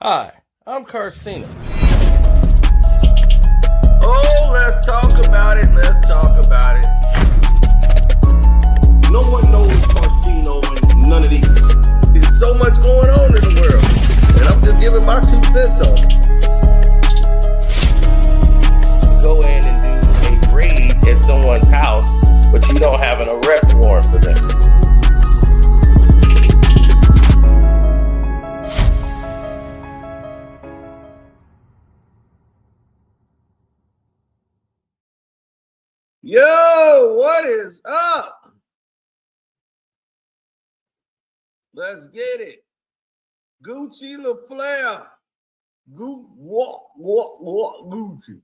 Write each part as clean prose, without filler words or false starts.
Hi, I'm Carcina. Oh, let's talk about it. Let's talk about it. No one knows Carcino and none of these. There's so much going on in the world, and I'm just giving my 2 cents on it. Go in and do a raid at someone's house, but you don't have an arrest warrant for them. Yo, what is up? Let's get it. Gucci LaFleur. Walk, Gucci.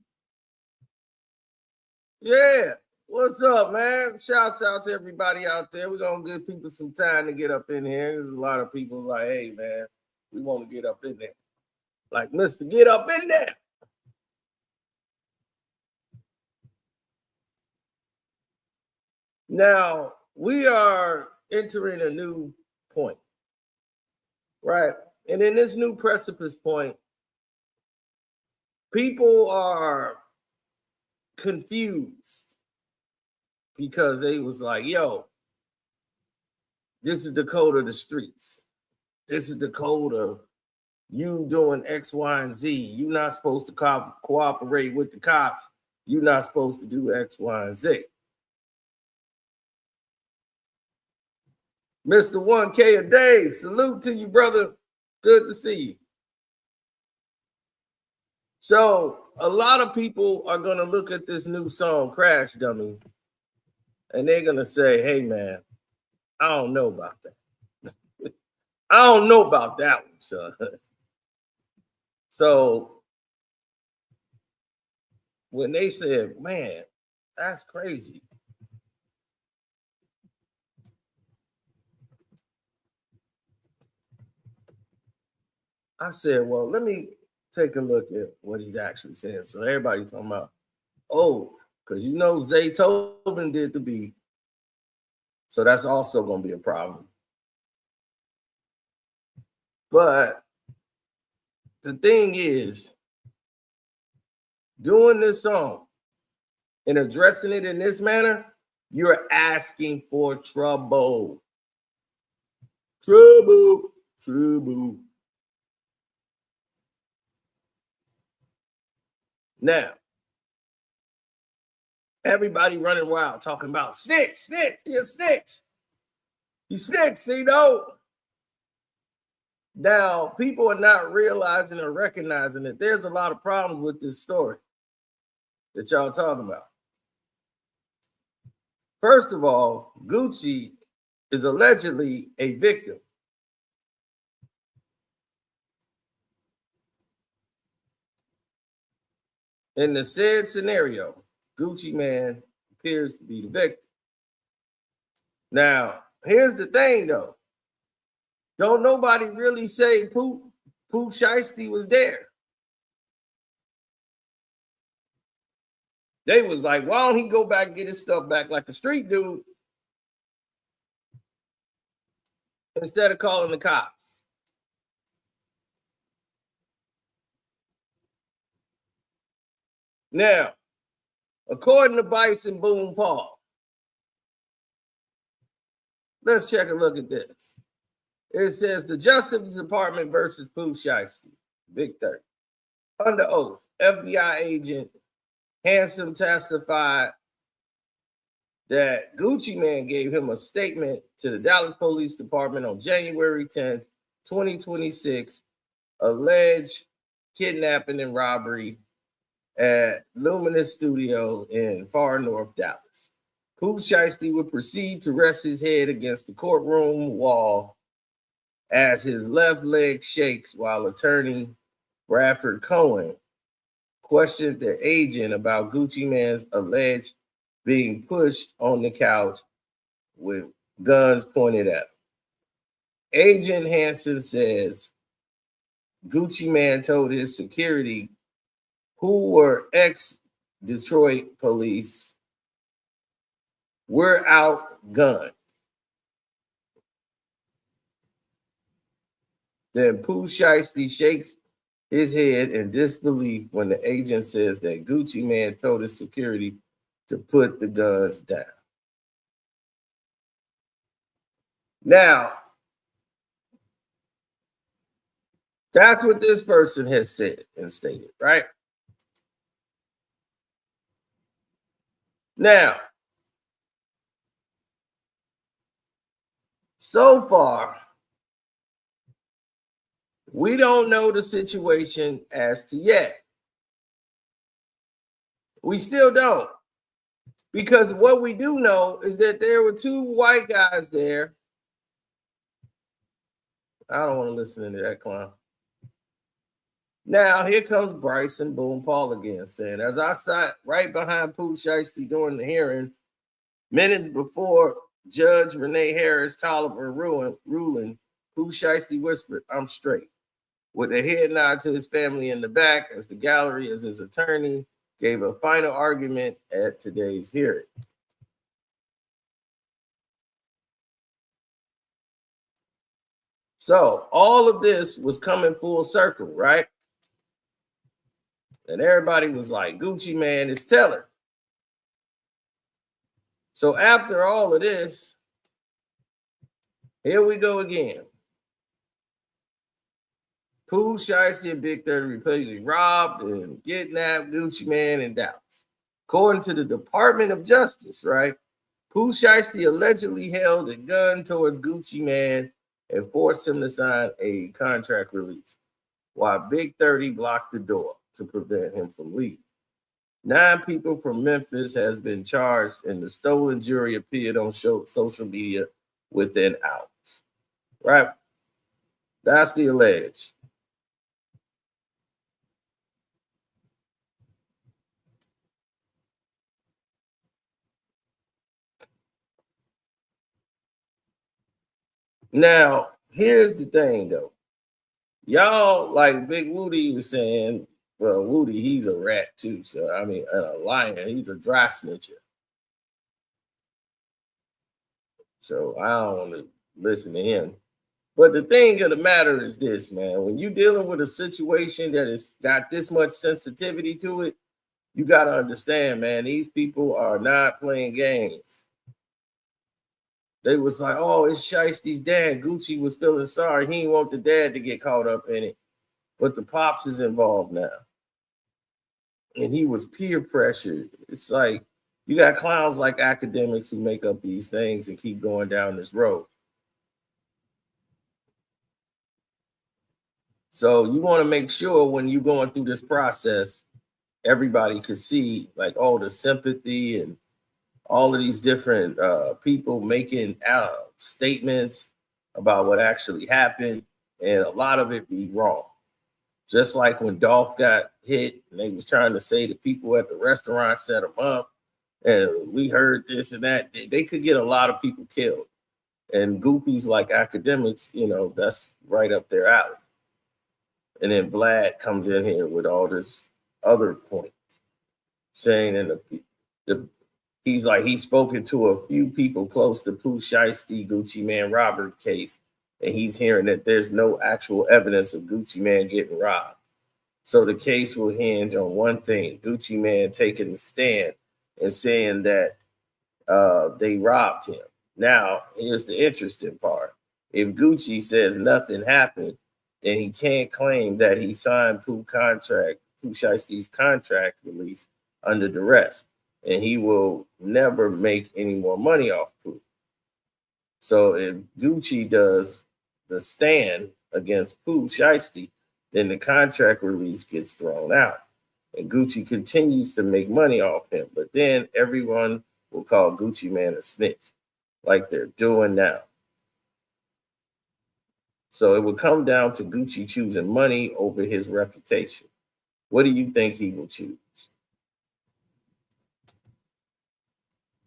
Yeah, what's up, man? Shouts out to everybody out there. We're going to give people some time to get up in here. There's a lot of people like, hey, man, we want to get up in there. Like, Mr. Get Up in there. Now, we are entering a new point, right? And in this new precipice point, people are confused because they was like, yo, this is the code of the streets. This is the code of you doing X, Y, and Z. You're not supposed to cooperate with the cops. You're not supposed to do X, Y, and Z. Mr. 1K a day, salute to you, brother. Good to see you. So a lot of people are going to look at this new song, Crash Dummy, and they're going to say, hey, man, I don't know about that. I don't know about that one, son. So when they said, man, that's crazy. I said, well, let me take a look at what he's actually saying. So everybody's talking about, oh, because you know Zaytoven did the beat. So that's also going to be a problem. But the thing is, doing this song and addressing it in this manner, you're asking for trouble. Trouble. Now, everybody running wild talking about snitch, he a snitch. He snitched, you know. Now, people are not realizing or recognizing that there's a lot of problems with this story that y'all talking about. First of all, Gucci is allegedly a victim. In the said scenario, Gucci Man appears to be the victim. Now, here's the thing, though. Don't nobody really say Pooh Shiesty was there. They was like, why don't he go back and get his stuff back like a street dude instead of calling the cops? Now, according to Bison Boom Paul, let's check a look at this. It says the Justice Department versus Pooh Shiesty, Big 30. Under oath, FBI agent Handsome testified that Gucci Man gave him a statement to the Dallas Police Department on January 10th, 2026, alleged kidnapping and robbery at Luminous Studio in far north Dallas. Pooh Shiesty would proceed to rest his head against the courtroom wall as his left leg shakes while attorney Bradford Cohen questioned the agent about Gucci Man's alleged being pushed on the couch with guns pointed at him. Agent Hansen says Gucci Man told his security, who were ex-Detroit police, we're outgunned. Then Pooh Shiesty shakes his head in disbelief when the agent says that Gucci Man told his security to put the guns down. Now, that's what this person has said and stated, right? Now, so far, we don't know the situation as to yet. We still don't. Because what we do know is that there were two white guys there. I don't want to listen to that clown. Now, here comes Bryson Boone Paul again, saying, as I sat right behind Pooh Shiesty during the hearing, minutes before Judge Renee Harris Tolliver ruling, Pooh Shiesty whispered, I'm straight, with a head nod to his family in the back as the gallery, as his attorney, gave a final argument at today's hearing. So all of this was coming full circle, right? And everybody was like, Gucci Man is telling. So after all of this, here we go again. Pooh Shiesty and Big 30 repeatedly robbed and kidnapped Gucci Man in Dallas. According to the Department of Justice, right? Pooh Shiesty allegedly held a gun towards Gucci Man and forced him to sign a contract release, while Big 30 blocked the door to prevent him from leaving. 9 people from Memphis has been charged, and the stolen jewelry appeared on social media within hours. Right? That's the alleged. Now, here's the thing, though. Y'all, like Big Woody was saying, well, Woody, he's a rat too. So, I mean, a lion, he's a dry snitcher. So, I don't want to listen to him. But the thing of the matter is this, man. When you're dealing with a situation that has got this much sensitivity to it, you got to understand, man, these people are not playing games. They was like, oh, it's Shiesty's dad. Gucci was feeling sorry. He didn't want the dad to get caught up in it. But the pops is involved now. And he was peer pressured. It's like you got clowns like academics who make up these things and keep going down this road. So you want to make sure when you're going through this process, everybody could see like all the sympathy and all of these different people making statements about what actually happened, and a lot of it be wrong. Just like when Dolph got hit, and they was trying to say the people at the restaurant set him up, and we heard this and that. They could get a lot of people killed. And goofies like academics, you know, that's right up their alley. And then Vlad comes in here with all this other point, saying in the he's like, he's spoken to a few people close to Pooh Shiesty Gucci Man robbery case, and he's hearing that there's no actual evidence of Gucci Man getting robbed. So the case will hinge on one thing, Gucci Man taking the stand and saying that they robbed him. Now, here's the interesting part. If Gucci says nothing happened, then he can't claim that he signed Pooh Shiesty's contract release under duress, and he will never make any more money off Pooh. So if Gucci does the stand against Pooh Shiesty, then the contract release gets thrown out, and Gucci continues to make money off him. But then everyone will call Gucci Man a snitch, like they're doing now. So it would come down to Gucci choosing money over his reputation. What do you think he will choose?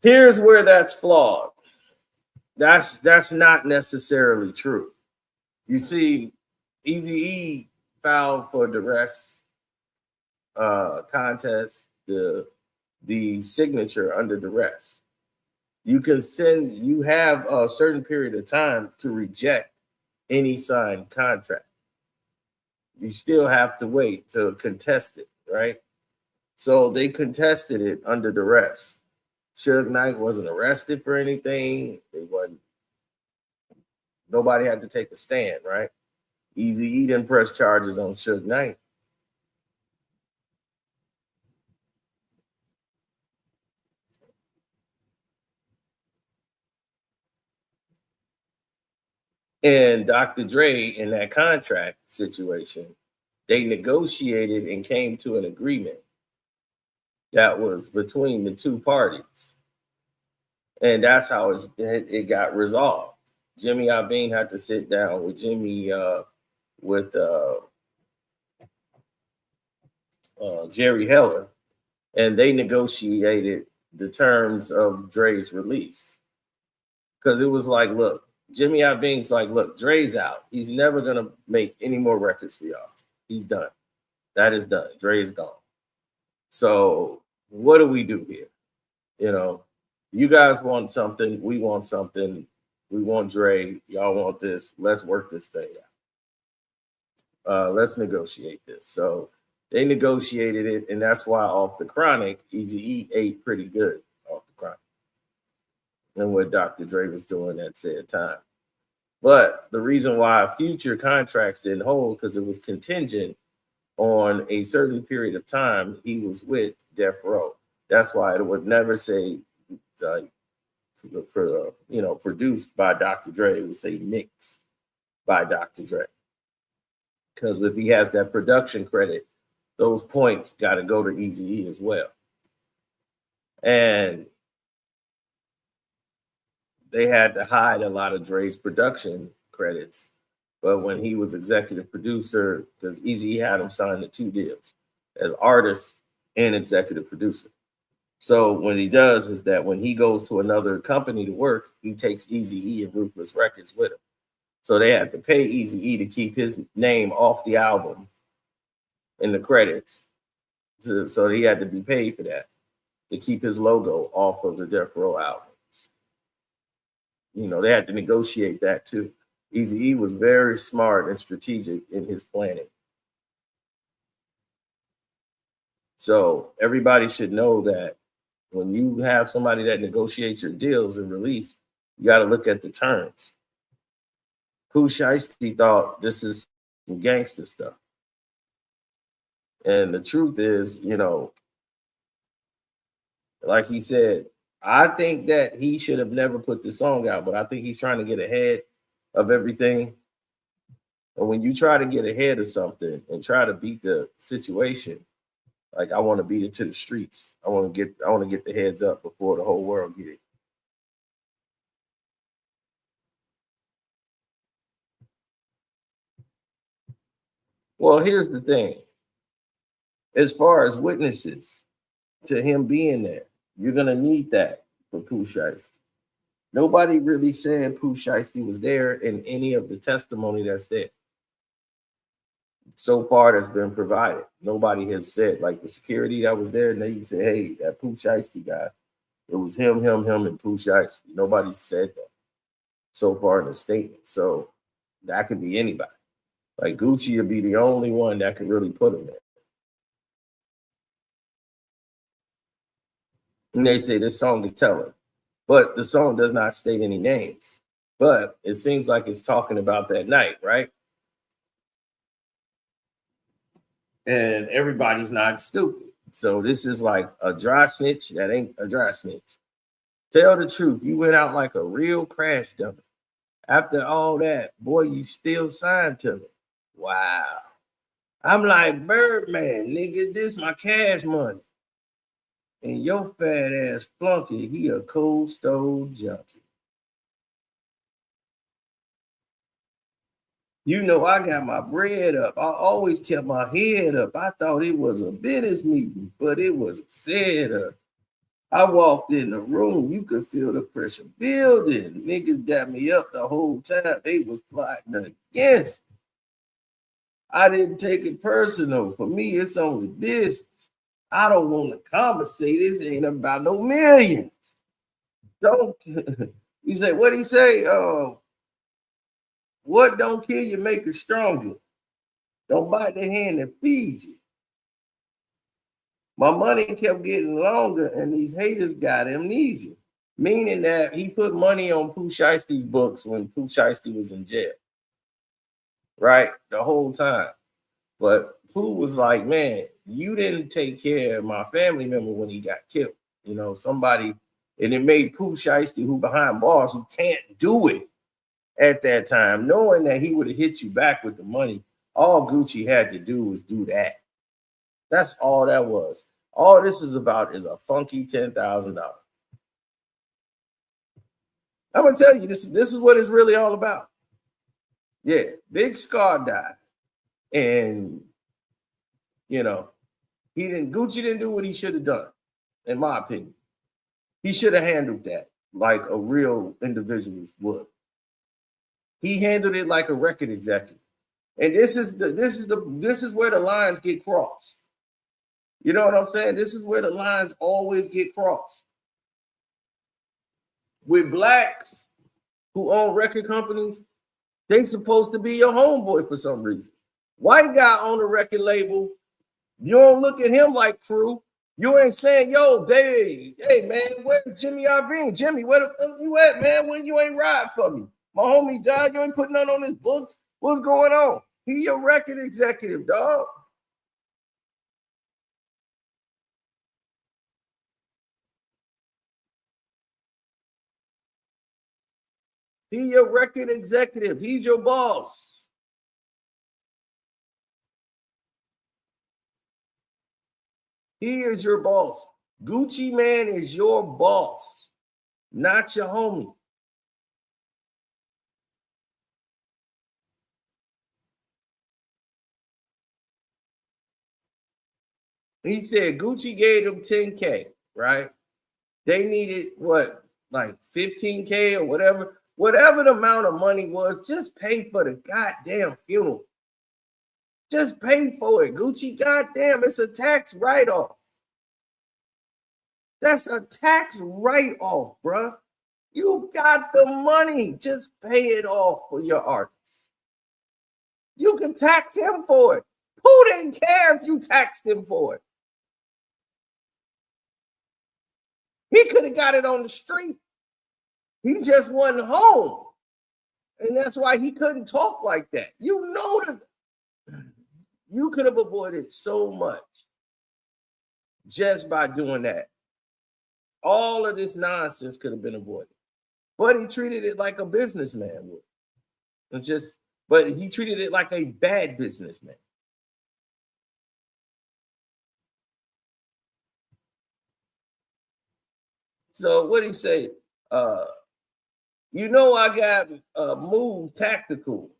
Here's where that's flawed. That's not necessarily true. You see, Eazy-E filed for duress contest, the signature under duress. You have a certain period of time to reject any signed contract. you still have to wait to contest it, right? So they contested it under duress. Suge Knight wasn't arrested for anything. Nobody had to take a stand, right? Eazy-E didn't press charges on Suge Knight. And Dr. Dre, in that contract situation, they negotiated and came to an agreement that was between the two parties. And that's how it got resolved. Jimmy Iovine had to sit down with Jerry Heller, and they negotiated the terms of Dre's release. Because it was like, look, Jimmy Iovine's like, look, Dre's out. He's never going to make any more records for y'all. He's done. That is done. Dre's gone. So what do we do here? You know, you guys want something. We want something. We want Dre. Y'all want this. Let's work this thing out. Let's negotiate this. So they negotiated it, and that's why off the Chronic, Eazy-E ate pretty good off the Chronic and what Dr. Dre was doing at said time. But the reason why future contracts didn't hold, because it was contingent on a certain period of time he was with Death Row. That's why it would never say, produced by Dr. Dre. It would say mixed by Dr. Dre. Because if he has that production credit, those points got to go to Eazy-E as well. And they had to hide a lot of Dre's production credits. But when he was executive producer, because Eazy-E had him sign the 2 deals as artist and executive producer. So what he does is that when he goes to another company to work, he takes Eazy-E and Ruthless Records with him. So they had to pay Eazy-E to keep his name off the album in the credits. So he had to be paid for that, to keep his logo off of the Death Row albums. You know, they had to negotiate that too. Eazy-E was very smart and strategic in his planning. So everybody should know that when you have somebody that negotiates your deals and release, you got to look at the terms. Pooh Shiesty thought this is some gangster stuff. And the truth is, you know, like he said, I think that he should have never put this song out, but I think he's trying to get ahead of everything. And when you try to get ahead of something and try to beat the situation, like I want to beat it to the streets. I want to get the heads up before the whole world get it. Well, here's the thing. As far as witnesses to him being there, you're gonna need that for Pooh Shiesty. Nobody really said Pooh Shiesty was there in any of the testimony that's there. So far that's been provided. Nobody has said, like the security that was there, and they say, hey, that Pooh Shiesty guy, it was him, and Pooh Shiesty. Nobody said that so far in the statement. So that could be anybody. Like Gucci would be the only one that could really put him there. And they say this song is telling, but the song does not state any names. But it seems like it's talking about that night, right? And everybody's not stupid. So this is like a dry snitch that ain't a dry snitch. Tell the truth. You went out like a real crash dummy. After all that, boy, you still signed to me. Wow. I'm like, Birdman, nigga, this my cash money. And your fat ass flunky, he a cold stove junkie. You know, I got my bread up. I always kept my head up. I thought it was a business meeting, but it was a setup. I walked in the room, you could feel the pressure building. Niggas got me up the whole time. They was plotting against me. I didn't take it personal. For me, it's only business. I don't want to conversate. This ain't about no millions. Don't you say what he say? What don't kill you make it stronger. Don't bite the hand that feeds you. My money kept getting longer, and these haters got amnesia, meaning that he put money on Pooh Shiesty's books when Pooh Shiesty was in jail, right? The whole time. But Pooh was like, man, you didn't take care of my family member when he got killed. You know, somebody, and it made Pooh Shiesty, who behind bars, who can't do it at that time, knowing that he would have hit you back with the money. All Gucci had to do was do that. That's all that was. All this is about is a funky $10,000. I'm gonna tell you this is what it's really all about. Yeah, Big Scar died, and you know Gucci didn't do what he should have done, in my opinion. He should have handled that like a real individual would. He handled it like a record executive, and this is where the lines get crossed. You know what I'm saying? This is where the lines always get crossed. With blacks who own record companies, they supposed to be your homeboy for some reason. White guy on a record label, you don't look at him like crew. You ain't saying, yo, Dave, hey man, where's Jimmy Iovine? Jimmy, where the fuck you at, man? When you ain't ride for me? My homie died, you ain't putting nothing on his books. What's going on? He your record executive, dog. He your record executive. He's your boss. He is your boss. Gucci Man is your boss, not your homie. He said Gucci gave him 10K, right? They needed what, like 15K or whatever. Whatever the amount of money was, just pay for the goddamn funeral. Just pay for it, Gucci. Goddamn, it's a tax write-off. That's a tax write-off, bruh. You got the money. Just pay it off for your artist. You can tax him for it. Who didn't care if you taxed him for it? He could have got it on the street. He just wasn't home. And that's why he couldn't talk like that. You know that you could have avoided so much just by doing that. All of this nonsense could have been avoided. But he treated it like a businessman would. But he treated it like a bad businessman. So what did he say? You know, I got a move tactical,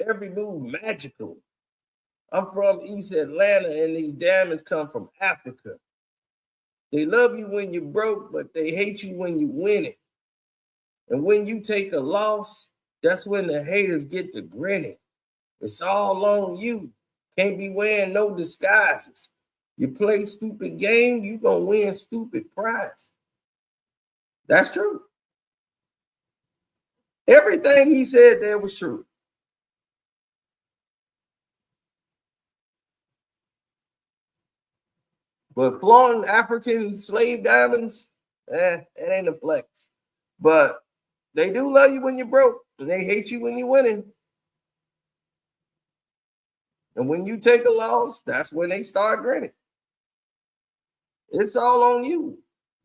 every move magical. I'm from East Atlanta, and these diamonds come from Africa. They love you when you're broke, but they hate you when you win it. And when you take a loss, that's when the haters get to grinning. It's all on you. Can't be wearing no disguises. You play stupid game, you gonna win stupid prize. That's true. Everything he said there was true. But flaunting African slave diamonds, it ain't a flex. But they do love you when you're broke, and they hate you when you're winning. And when you take a loss, that's when they start grinning. It's all on you.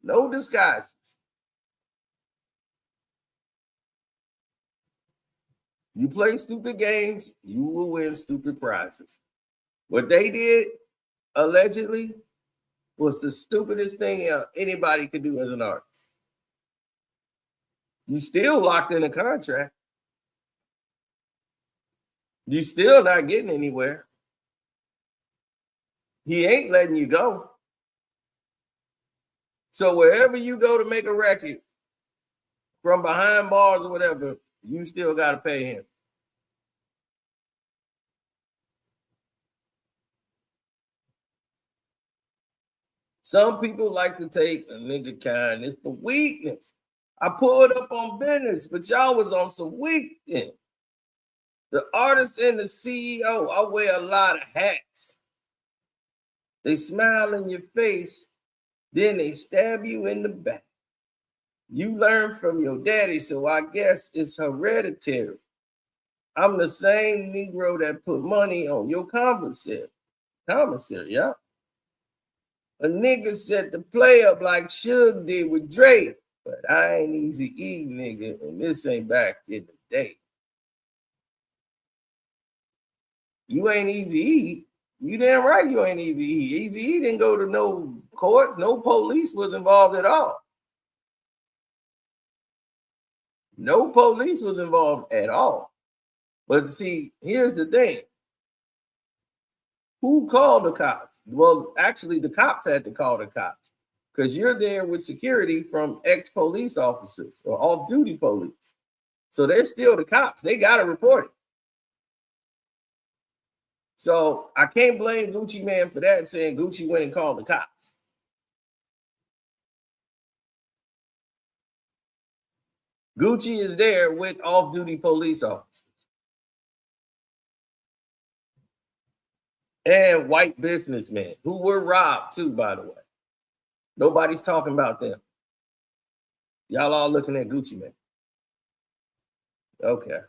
No disguises. You play stupid games, you will win stupid prizes. What they did, allegedly, was the stupidest thing anybody could do as an artist. You still locked in a contract. You still not getting anywhere. He ain't letting you go. So wherever you go to make a record, from behind bars or whatever, you still got to pay him. Some people like to take a nigga kindness for weakness. I pulled up on business, but y'all was on some weakness. The artist and the CEO, I wear a lot of hats. They smile in your face, then they stab you in the back. You learn from your daddy, so I guess it's hereditary. I'm the same Negro that put money on your commissary. Commissary, yeah. A nigga set the play up like Suge did with Drake, but I ain't Easy E, nigga, and this ain't back in the day. You ain't Easy E. You damn right you ain't Easy E. Easy E didn't go to no courts. No police was involved at all. No police was involved at all. But see, here's the thing. Who called the cops? Well, actually, the cops had to call the cops because you're there with security from ex-police officers or off-duty police. So they're still the cops. They got to report it. So I can't blame Gucci Man for that, saying Gucci went and called the cops. Gucci is there with off-duty police officers. And white businessmen who were robbed too, by the way. Nobody's talking about them. Y'all all looking at Gucci Man. Okay.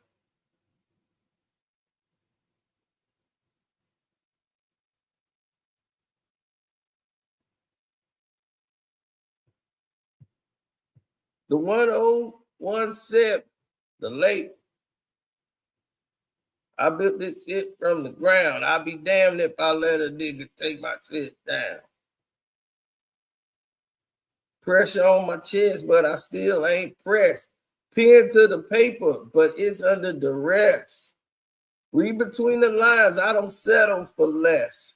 The 101 the late. I built this shit from the ground. I'll be damned if I let a nigga take my shit down. Pressure on my chest, but I still ain't pressed. Pen to the paper, but it's under duress. Read between the lines, I don't settle for less.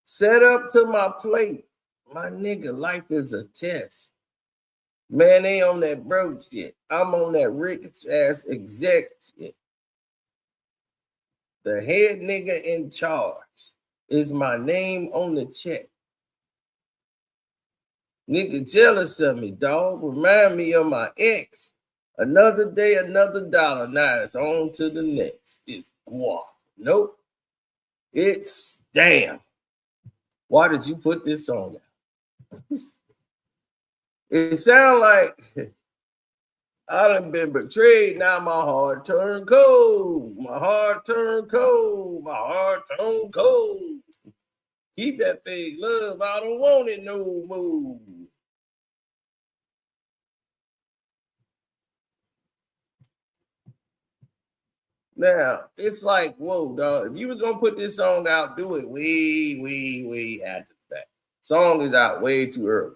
Set up to my plate. My nigga, life is a test. Man, they on that broke shit. I'm on that rich ass exec shit. The head nigga in charge is my name on the check. Nigga jealous of me, dog. Remind me of my ex. Another day, another dollar. Now it's on to the next. It's guap. Nope. It's damn. Why did you put this song out? It sounds like I done been betrayed. Now my heart turned cold. My heart turned cold. My heart turned cold. Keep that fake love. I don't want it no more. Now, it's like, whoa, dog. If you was going to put this song out, do it way after the fact. Song is out way too early.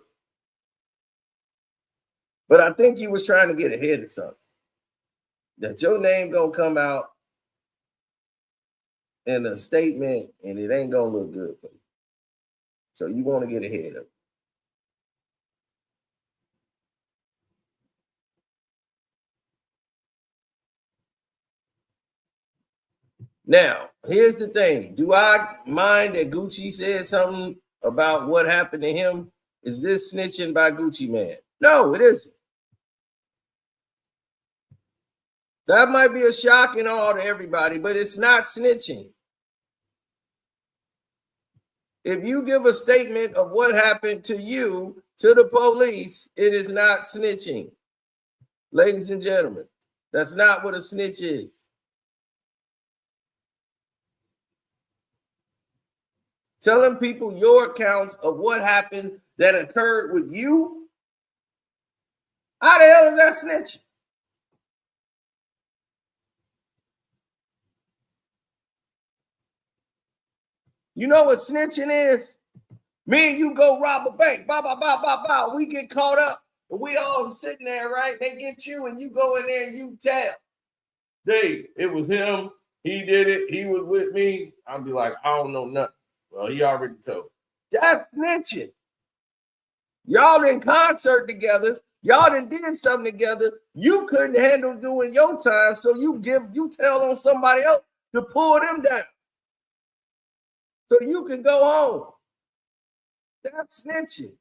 But I think you was trying to get ahead of something. That your name going to come out in a statement and it ain't going to look good for you. So you want to get ahead of it. Now, here's the thing. Do I mind that Gucci said something about what happened to him? Is this snitching by Gucci Man? No, it isn't. That might be a shock and awe to everybody, but it's not snitching. If you give a statement of what happened to you to the police, it is not snitching. Ladies and gentlemen, that's not what a snitch is. Telling people your accounts of what happened that occurred with you, how the hell is that snitching? You know what snitching is? Me and you go rob a bank. We get caught up. And we all sitting there, right? They get you and you go in there and you tell. Dave, it was him. He did it. He was with me. I'll be like, I don't know nothing. Well, he already told. That's snitching. Y'all in concert together. Y'all done did something together. You couldn't handle doing your time, so you tell on somebody else to pull them down. So you can go home. That's snitching.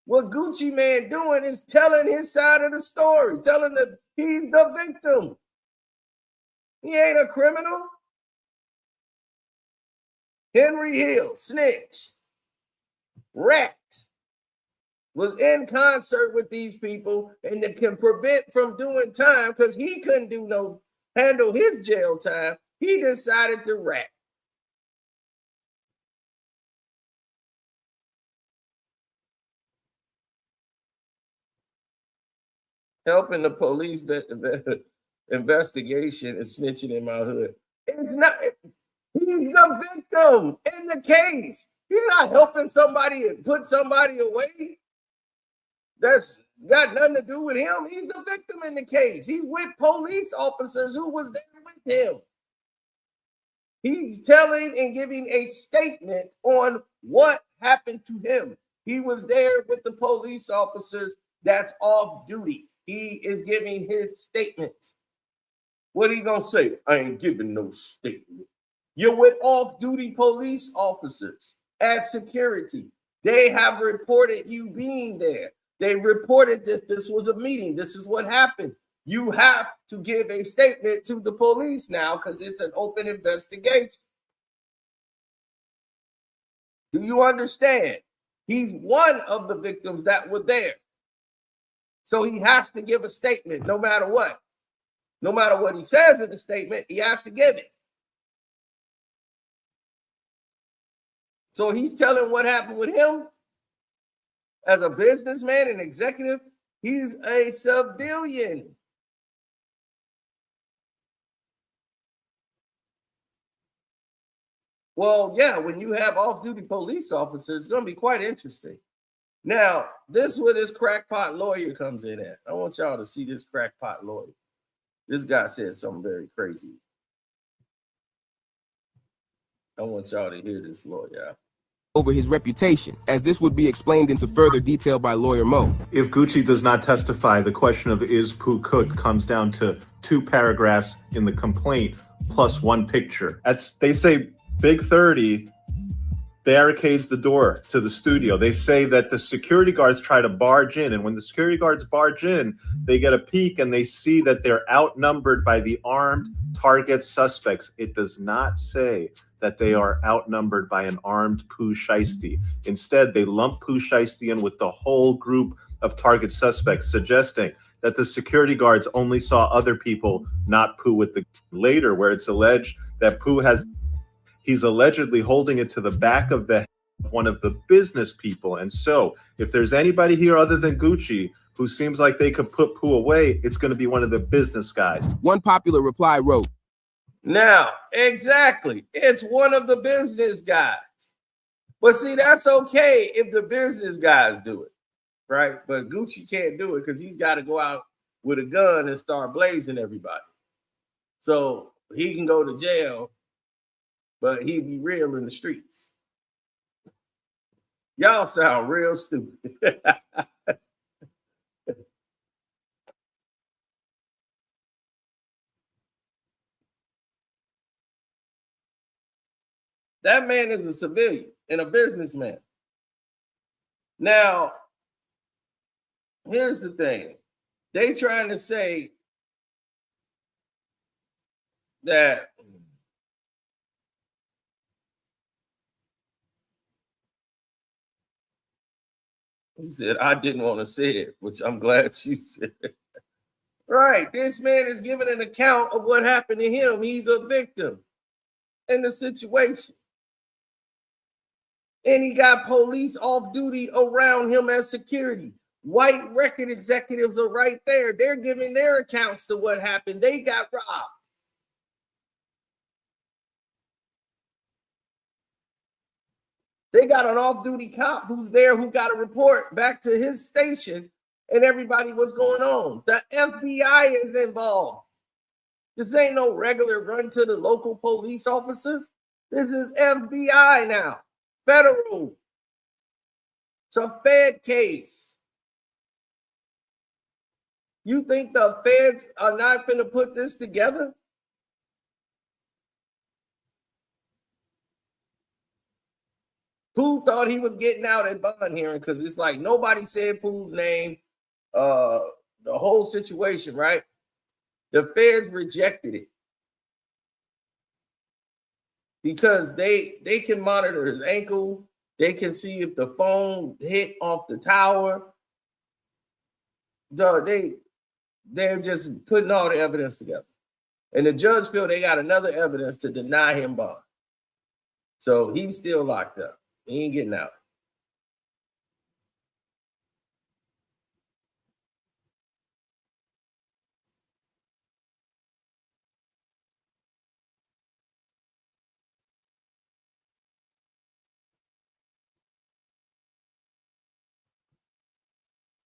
What Gucci Man doing is telling his side of the story, telling that he's the victim. He ain't a criminal. Henry Hill, snitch, rat, was in concert with these people and that can prevent from doing time because he couldn't handle his jail time. He decided to rat. Helping the police investigation and snitching in my hood. It's not. He's the victim in the case. He's not helping somebody and put somebody away. That's got nothing to do with him. He's the victim in the case. He's with police officers who was there with him. He's telling and giving a statement on what happened to him. He was there with the police officers that's off duty. He is giving his statement. What are you going to say? I ain't giving no statement. You're with off-duty police officers as security. They have reported you being there. They reported that this was a meeting. This is what happened. You have to give a statement to the police now because it's an open investigation. Do you understand? He's one of the victims that were there. So he has to give a statement no matter what. No matter what he says in the statement, he has to give it. So he's telling what happened with him as a businessman and executive. He's a civilian. Well, yeah, when you have off-duty police officers, it's going to be quite interesting. Now, this is where this crackpot lawyer comes in at. I want y'all to see this crackpot lawyer. This guy said something very crazy. I want y'all to hear this lawyer. Over his reputation, as this would be explained into further detail by lawyer Mo. If Gucci does not testify, the question of is Pooh cooked comes down to 2 paragraphs in the complaint plus 1 picture. They say Big 30 barricades the door to the studio. They say that the security guards try to barge in, and when the security guards barge in, they get a peek and they see that they're outnumbered by the armed target suspects. It does not say that they are outnumbered by an armed Pooh Shiesty. Instead, they lump Pooh Shiesty in with the whole group of target suspects, suggesting that the security guards only saw other people, not Pooh with the later, where it's alleged that Pooh he's allegedly holding it to the back of the head of one of the business people. And so if there's anybody here other than Gucci who seems like they could put Pooh away, it's going to be one of the business guys. One popular reply wrote, now, exactly. It's one of the business guys. But see, that's okay if the business guys do it, right? But Gucci can't do it because he's got to go out with a gun and start blazing everybody. So he can go to jail, but he'd be real in the streets. Y'all sound real stupid. That man is a civilian and a businessman. Now, here's the thing. They trying to say that he said, I didn't want to say it, which I'm glad you said. Right. This man is giving an account of what happened to him. He's a victim in the situation. And he got police off duty around him as security. White record executives are right there. They're giving their accounts to what happened. They got robbed. They got an off-duty cop who's there who got a report back to his station and everybody what's going on. The FBI is involved. This ain't no regular run to the local police officers. This is FBI now. Federal. It's a Fed case. You think the feds are not going to put this together? Pooh thought he was getting out at bond hearing because it's like nobody said Pooh's name. The whole situation, right? The feds rejected it. because they can monitor his ankle. They can see if the phone hit off the tower. They're just putting all the evidence together. And the judge feel they got another evidence to deny him bond. So he's still locked up. He ain't getting out.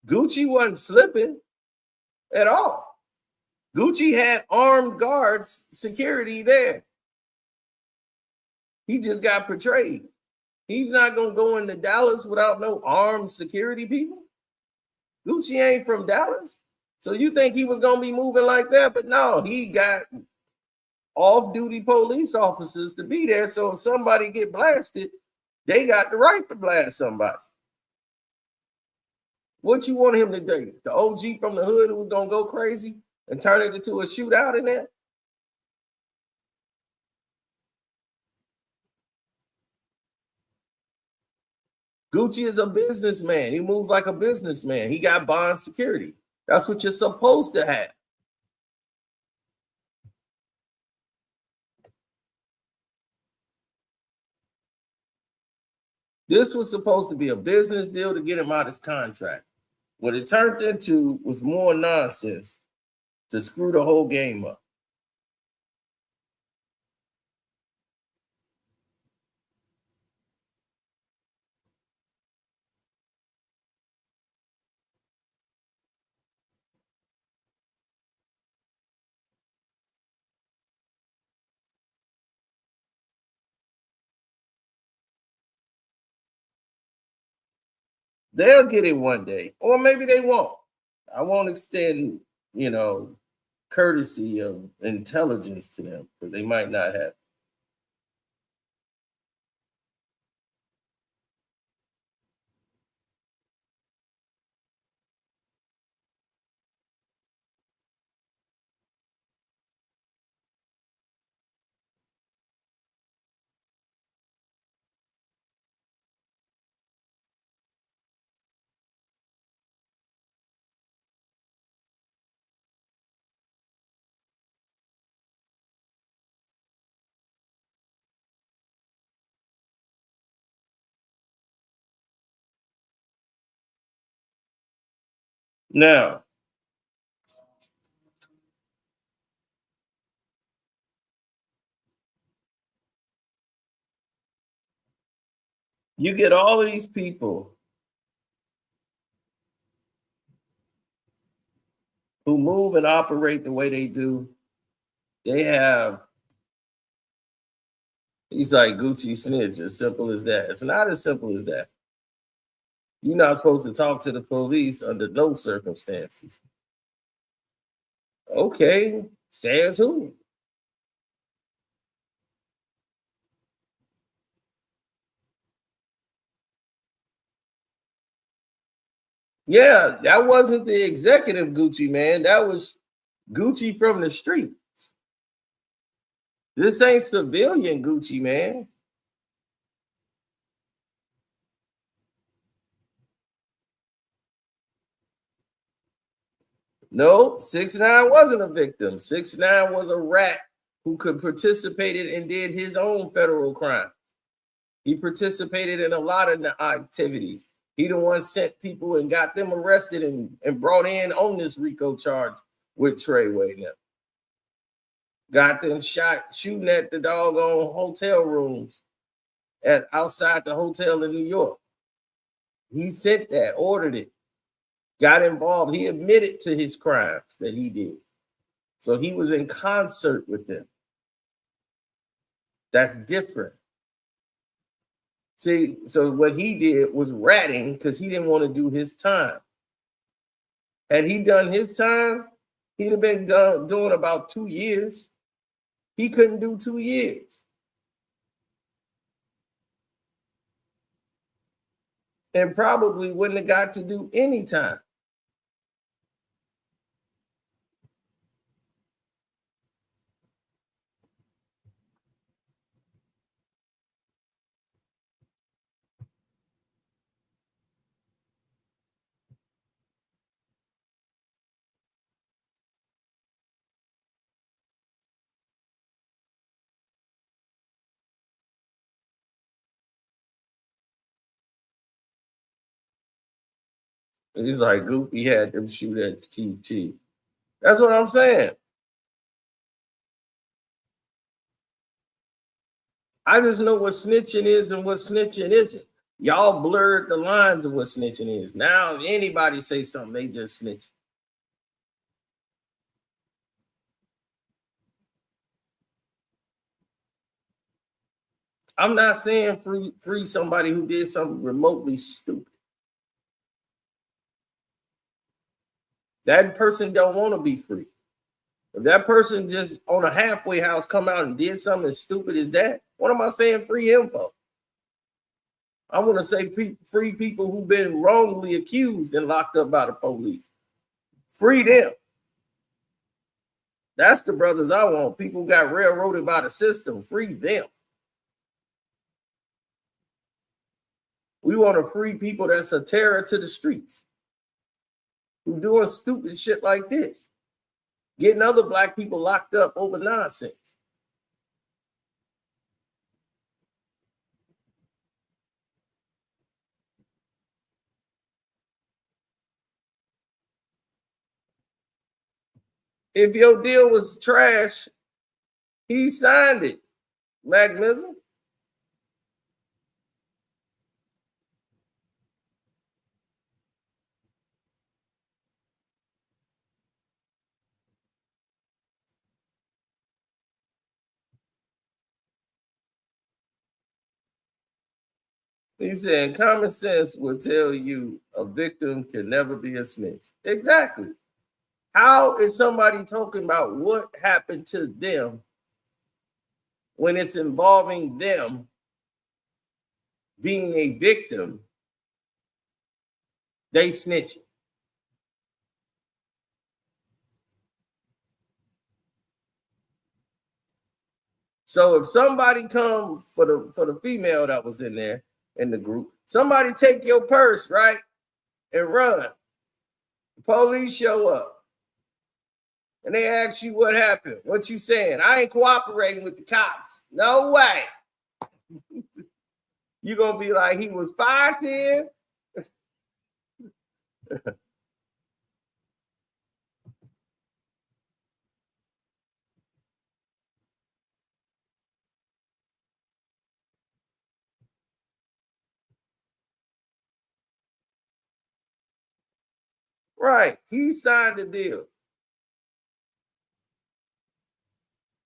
Gucci wasn't slipping at all. Gucci had armed guards, security there. He just got portrayed. He's not going to go into Dallas without no armed security people. Gucci ain't from Dallas. So you think he was going to be moving like that? But no, he got off-duty police officers to be there. So if somebody get blasted, they got the right to blast somebody. What you want him to do? The OG from the hood who was going to go crazy and turn it into a shootout in there? Gucci is a businessman. He moves like a businessman. He got bond security. That's what you're supposed to have. This was supposed to be a business deal to get him out of his contract. What it turned into was more nonsense to screw the whole game up. They'll get it one day, or maybe they won't. I won't extend, courtesy of intelligence to them because they might not have. Now, you get all of these people who move and operate the way they do. They have, he's like Gucci snitch, as simple as that. It's not as simple as that. You're not supposed to talk to the police under no circumstances. Okay, says who? Yeah, that wasn't the executive Gucci, man. That was Gucci from the streets. This ain't civilian Gucci, man. No, 6ix9ine wasn't a victim. 6ix9ine was a rat who could participated and did his own federal crime. He participated in a lot of activities. He the one sent people and got them arrested and brought in on this RICO charge with Treyway now. Got them shooting at the doggone hotel rooms outside the hotel in New York. He sent that, ordered it, got involved. He admitted to his crimes that he did. So he was in concert with them. That's different. See, so what he did was ratting because he didn't want to do his time. Had he done his time, he'd have been doing about 2 years. He couldn't do 2 years. And probably wouldn't have got to do any time. He's like, Goofy had them shoot at Chief. That's what I'm saying. I just know what snitching is and what snitching isn't. Y'all blurred the lines of what snitching is. Now, if anybody say something, they just snitch. I'm not saying free somebody who did something remotely stupid. That person don't want to be free. If that person just on a halfway house come out and did something as stupid as that, what am I saying free him for? I want to say free people who've been wrongly accused and locked up by the police. Free them. That's the brothers I want. People who got railroaded by the system. Free them. We want to free people that's a terror to the streets, who doing stupid shit like this, getting other black people locked up over nonsense. If your deal was trash, he signed it, Mac Mizzle. He said, common sense will tell you a victim can never be a snitch. Exactly. How is somebody talking about what happened to them when it's involving them being a victim? They snitching. So if somebody comes for the female that was in there in the group, somebody take your purse, right, and run. The police show up and they ask you what happened. What you saying? I ain't cooperating with the cops. No way. You're gonna be like, he was 5'10". Right. He signed the deal.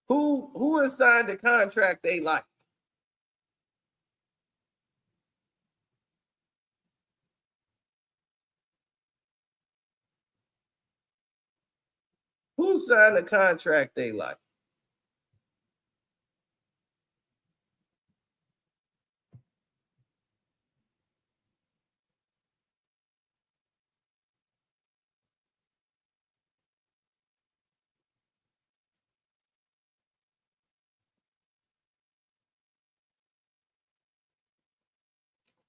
Who has signed the contract they like? Who signed the contract they like?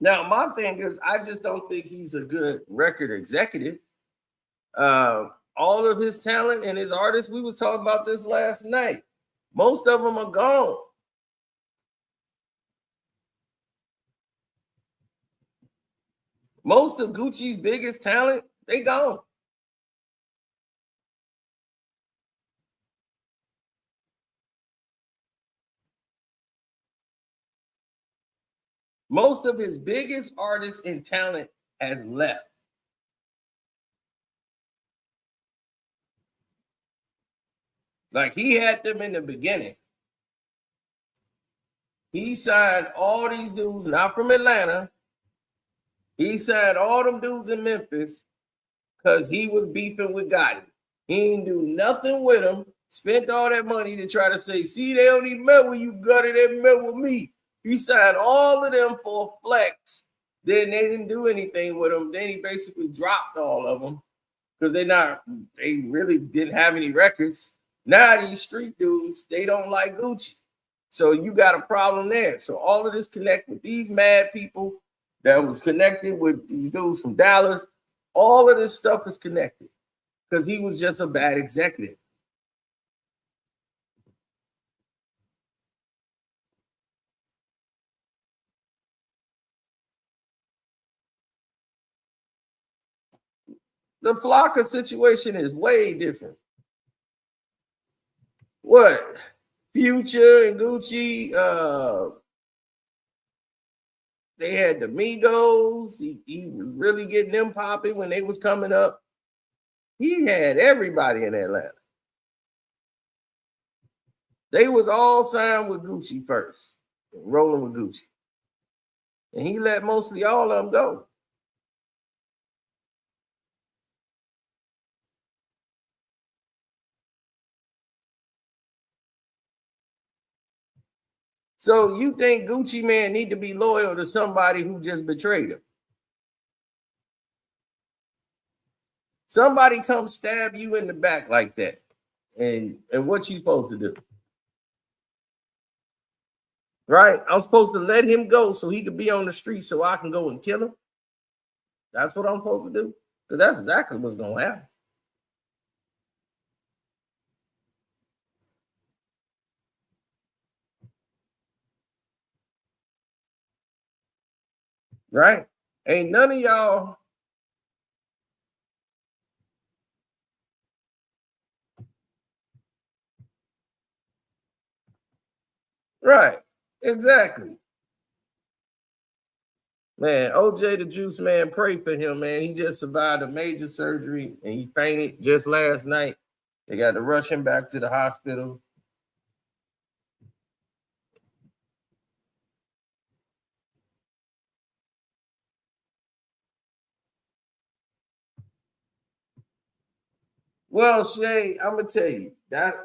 Now, my thing is, I just don't think he's a good record executive. All of his talent and his artists, we was talking about this last night. Most of them are gone. Most of Gucci's biggest talent, they gone. Most of his biggest artists and talent has left. Like, he had them in the beginning. He signed all these dudes, not from Atlanta. He signed all them dudes in Memphis because he was beefing with Gotti. He ain't do nothing with them. Spent all that money to try to say, see, they don't even met with you, Gotti, they met with me. He signed all of them for a flex. Then they didn't do anything with them. Then he basically dropped all of them because they really didn't have any records. Now these street dudes, they don't like Gucci. So you got a problem there. So all of this connect with these mad people that was connected with these dudes from Dallas. All of this stuff is connected because he was just a bad executive. The Flocka situation is way different. What? Future and Gucci, they had the Migos. He was really getting them popping when they was coming up. He had everybody in Atlanta. They was all signed with Gucci first, rolling with Gucci. And he let mostly all of them go. So you think Gucci Man need to be loyal to somebody who just betrayed him? Somebody come stab you in the back like that. And what you supposed to do? Right? I'm supposed to let him go so he could be on the street so I can go and kill him. That's what I'm supposed to do. Because that's exactly what's going to happen. Right? Ain't none of y'all. Right. Exactly. Man, OJ the Juice Man, pray for him, man. He just survived a major surgery and he fainted just last night. They got to rush him back to the hospital. Well, Shay, I'm gonna tell you that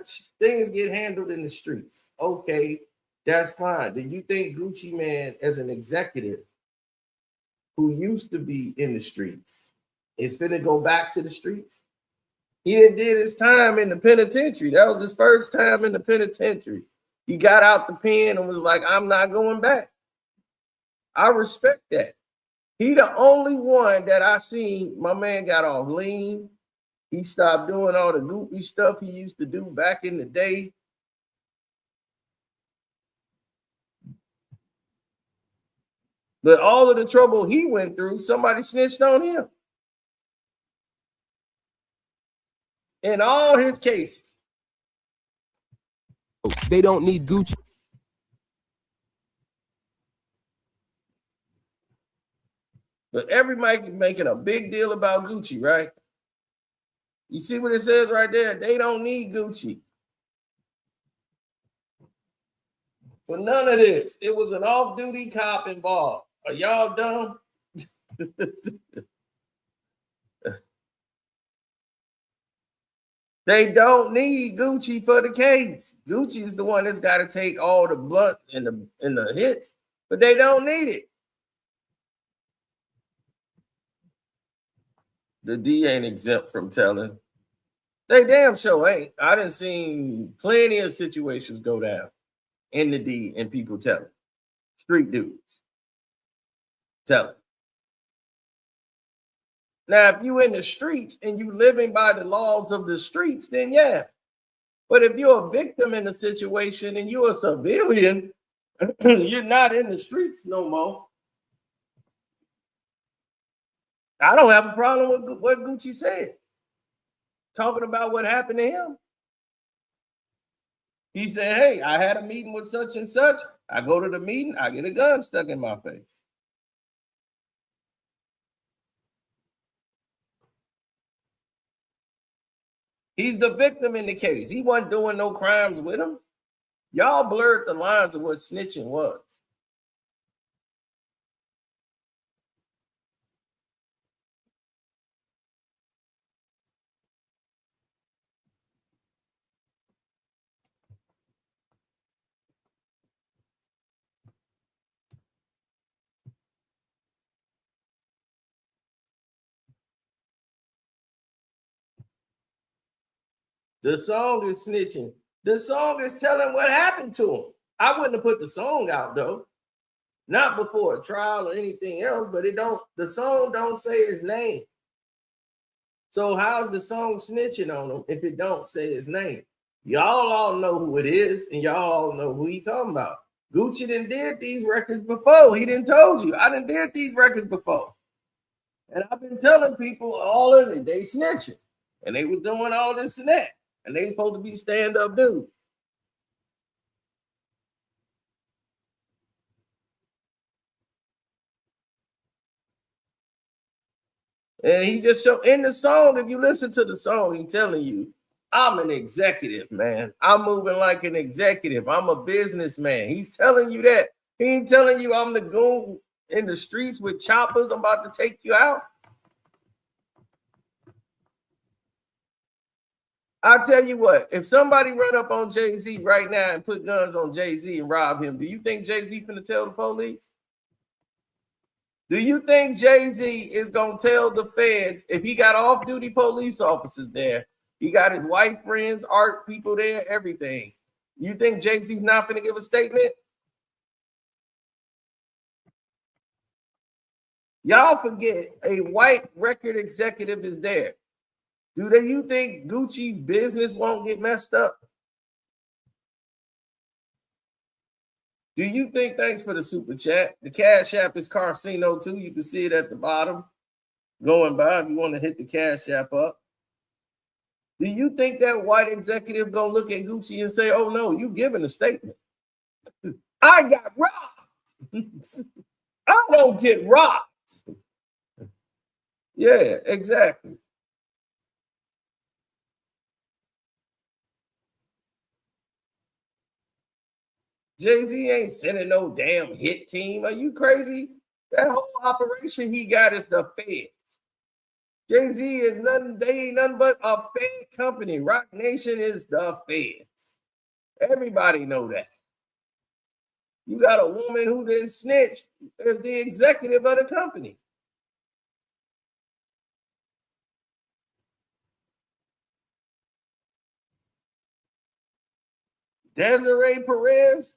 things get handled in the streets. Okay, that's fine. Do you think Gucci Man, as an executive who used to be in the streets, is finna go back to the streets? He did his time in the penitentiary. That was his first time in the penitentiary. He got out the pen and was like, "I'm not going back." I respect that. He the only one that I seen. My man got off lean. He stopped doing all the goofy stuff he used to do back in the day. But all of the trouble he went through, somebody snitched on him. In all his cases. They don't need Gucci. But everybody making a big deal about Gucci, right? You see what it says right there? They don't need Gucci for none of this. It was an off-duty cop involved. Are y'all dumb? They don't need Gucci for the case. Gucci is the one that's got to take all the blunt and the hits, but they don't need it. The D ain't exempt from telling. They damn sure ain't. I done seen plenty of situations go down in the D and people telling. Street dudes telling. Now, if you in the streets and you living by the laws of the streets, then yeah. But if you're a victim in a situation and you're a civilian, you're not in the streets no more. I don't have a problem with what Gucci said. Talking about what happened to him. He said, "Hey, I had a meeting with such and such. I go to the meeting, I get a gun stuck in my face." He's the victim in the case. He wasn't doing no crimes with him. Y'all blurred the lines of what snitching was. The song is snitching. The song is telling what happened to him. I wouldn't have put the song out though. Not before a trial or anything else, but the song don't say his name. So how's the song snitching on him if it don't say his name? Y'all all know who it is, and y'all all know who he talking about. Gucci done did these records before. He done told you, I done did these records before. And I've been telling people all of it, they snitching. And they were doing all this and that. And they supposed to be stand-up dudes. And he just showed in the song, if you listen to the song, he telling you, I'm an executive, man. I'm moving like an executive. I'm a businessman. He's telling you that. He ain't telling you I'm the goon in the streets with choppers. I'm about to take you out. I'll tell you what, if somebody run up on Jay-Z right now and put guns on Jay-Z and rob him, do you think Jay-Z finna tell the police? Do you think Jay-Z is gonna tell the feds if he got off-duty police officers there, he got his wife friends, art people there, everything? You think Jay-Z's not gonna give a statement? Y'all forget a white record executive is there. You think Gucci's business won't get messed up? Do you think, thanks for the super chat, the Cash App is Carcino too. You can see it at the bottom. Going by if you want to hit the Cash App up. Do you think that white executive gonna look at Gucci and say, oh no, you giving a statement? I got robbed. I don't get robbed. Yeah, exactly. Jay-Z ain't sending no damn hit team. Are you crazy? That whole operation he got is the feds. Jay-Z is nothing, they ain't nothing but a Fed company. Rock Nation is the feds. Everybody know that. You got a woman who didn't snitch as the executive of the company. Desiree Perez,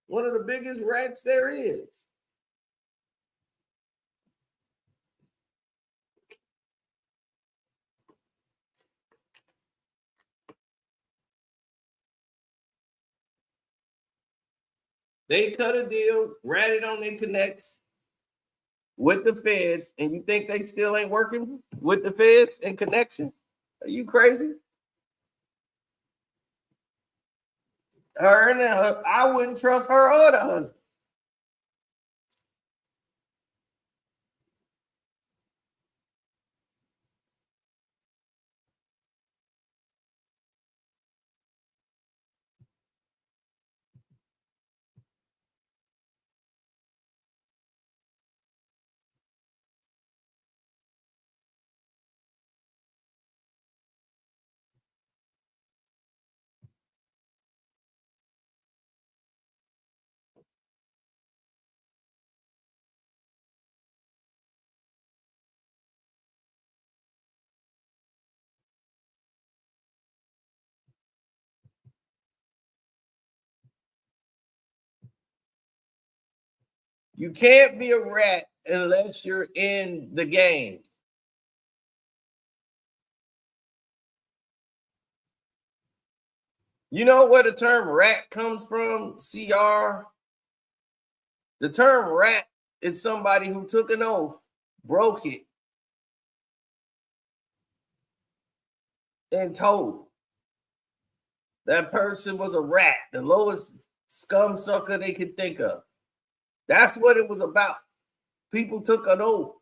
one of the biggest rats there is. They cut a deal, ratted on their connects with the feds, and you think they still ain't working with the feds in connection? Are you crazy? Her and her, I wouldn't trust her or the husband. You can't be a rat unless you're in the game. You know where the term rat comes from, CR? The term rat is somebody who took an oath, broke it, and told. That person was a rat, the lowest scum sucker they could think of. That's what it was about. People took an oath.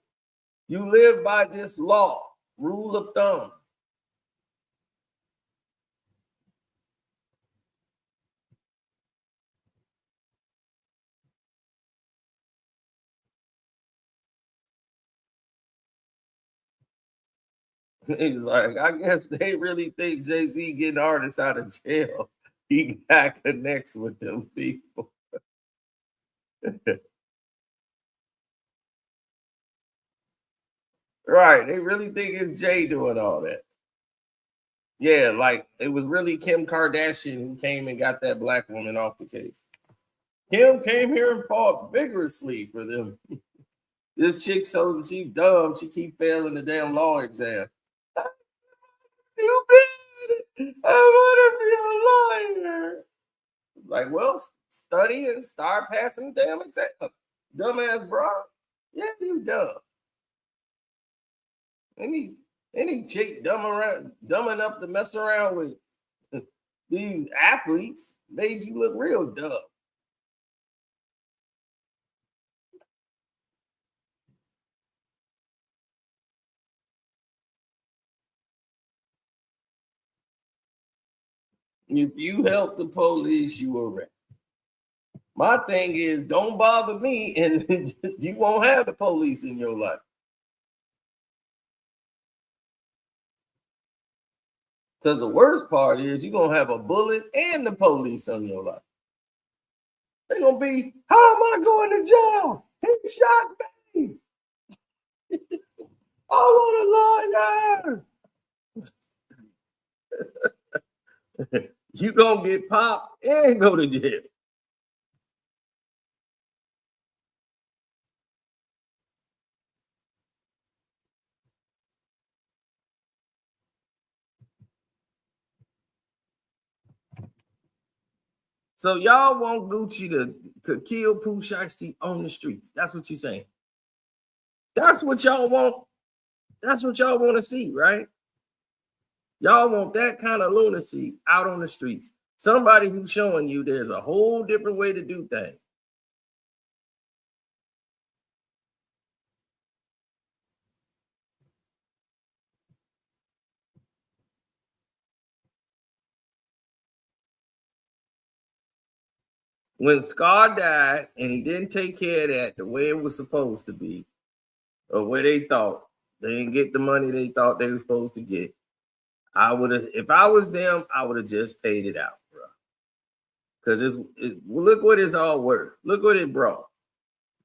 You live by this law, rule of thumb. He's like, I guess they really think Jay-Z getting artists out of jail. He got connects with them people. Right. They really think it's Jay doing all that. Yeah, like it was really Kim Kardashian who came and got that black woman off the case. Kim came here and fought vigorously for them. This chick, so she dumb, she keep failing the damn law exam. Too bad. I want to be a lawyer. Like, well, study and start passing the damn exam. Dumbass bro. Yeah, you dumb. Any chick dumbing up to mess around with these athletes made you look real dumb. If you help the police, you a rat. My thing is, don't bother me, and you won't have the police in your life. Because the worst part is you're going to have a bullet and the police on your life. They're going to be, how am I going to jail? He shot me. I want a lawyer. You going to get popped and go to jail. So y'all want Gucci to kill Pooh Shiesty on the streets. That's what you're saying. That's what y'all want. That's what y'all want to see, right? Y'all want that kind of lunacy out on the streets. Somebody who's showing you there's a whole different way to do things. When Scar died and he didn't take care of that the way it was supposed to be, or where they thought they didn't get the money they thought they were supposed to get, I would have, if I was them, I would have just paid it out, bro. Because look what it's all worth. Look what it brought.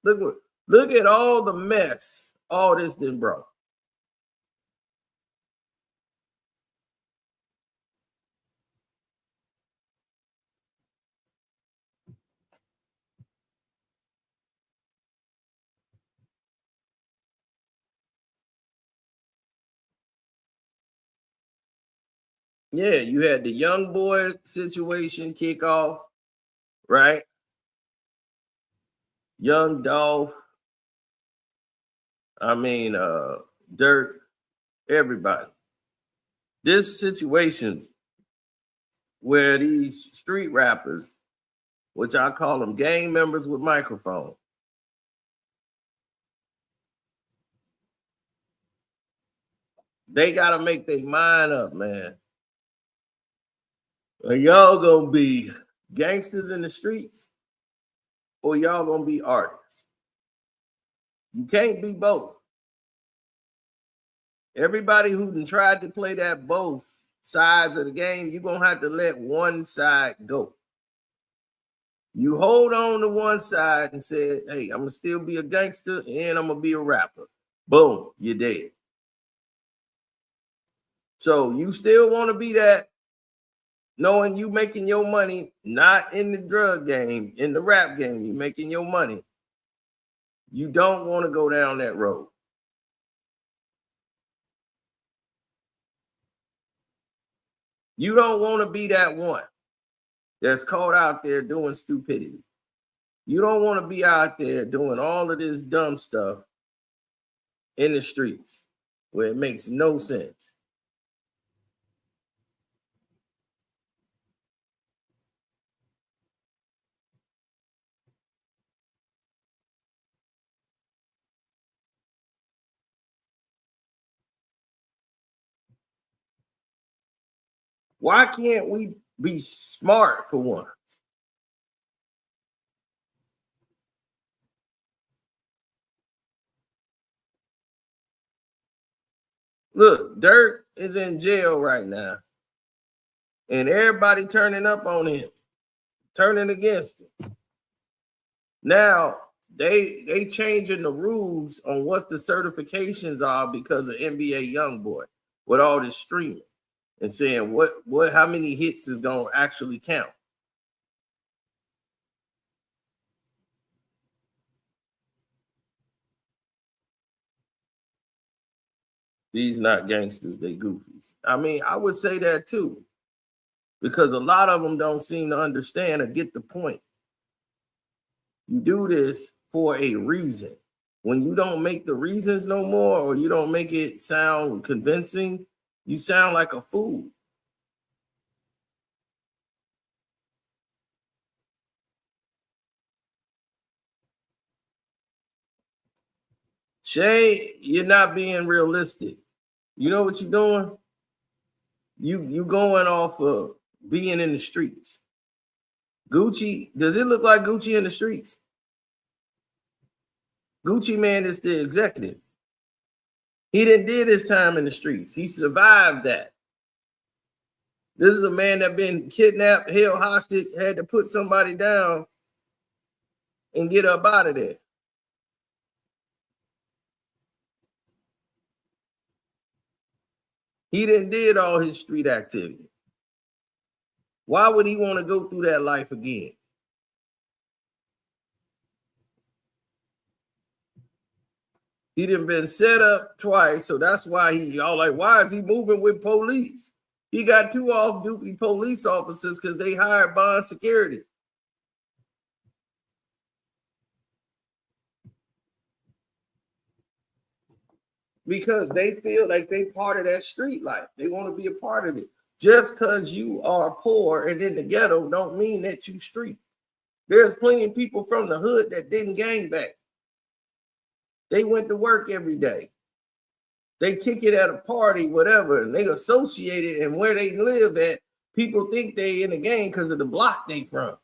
Look at all the mess all this done brought. Yeah, you had the young boy situation kick off, right? Young Dolph. I mean, Dirk, everybody. This situations where these street rappers, which I call them gang members with microphones, they gotta make their mind up, man. Are y'all gonna be gangsters in the streets, or y'all gonna be artists? You can't be both. Everybody who tried to play that both sides of the game, you're gonna have to let one side go. You hold on to one side and say, hey, I'm gonna still be a gangster and I'm gonna be a rapper. Boom, you're dead. So you still want to be that, knowing you making your money, not in the drug game, in the rap game, you making your money. You don't want to go down that road. You don't want to be that one that's caught out there doing stupidity. You don't want to be out there doing all of this dumb stuff in the streets where it makes no sense. Why can't we be smart for once? Look, Dirk is in jail right now, and everybody turning up on him, turning against him. Now they changing the rules on what the certifications are because of NBA YoungBoy with all this streaming, and saying what how many hits is gonna actually count. These not gangsters, they goofies. I mean, I would say that too, because a lot of them don't seem to understand or get the point. You do this for a reason. When you don't make the reasons no more, or you don't make it sound convincing, you sound like a fool. Shay, you're not being realistic. You know what you're doing? You going off of being in the streets. Gucci, does it look like Gucci in the streets? Gucci Man is the executive. He didn't did his time in the streets. He survived that. This is a man that been kidnapped, held hostage, had to put somebody down and get up out of there. He didn't did all his street activity. Why would he want to go through that life again? He done been set up twice, so that's why y'all like, why is he moving with police? He got 2 off-duty police officers because they hired bond security. Because they feel like they part of that street life. They want to be a part of it. Just because you are poor and in the ghetto don't mean that you street. There's plenty of people from the hood that didn't gangbang. They went to work every day. They kick it at a party, whatever, and they associate it, and where they live at, people think they in the gang because of the block they from.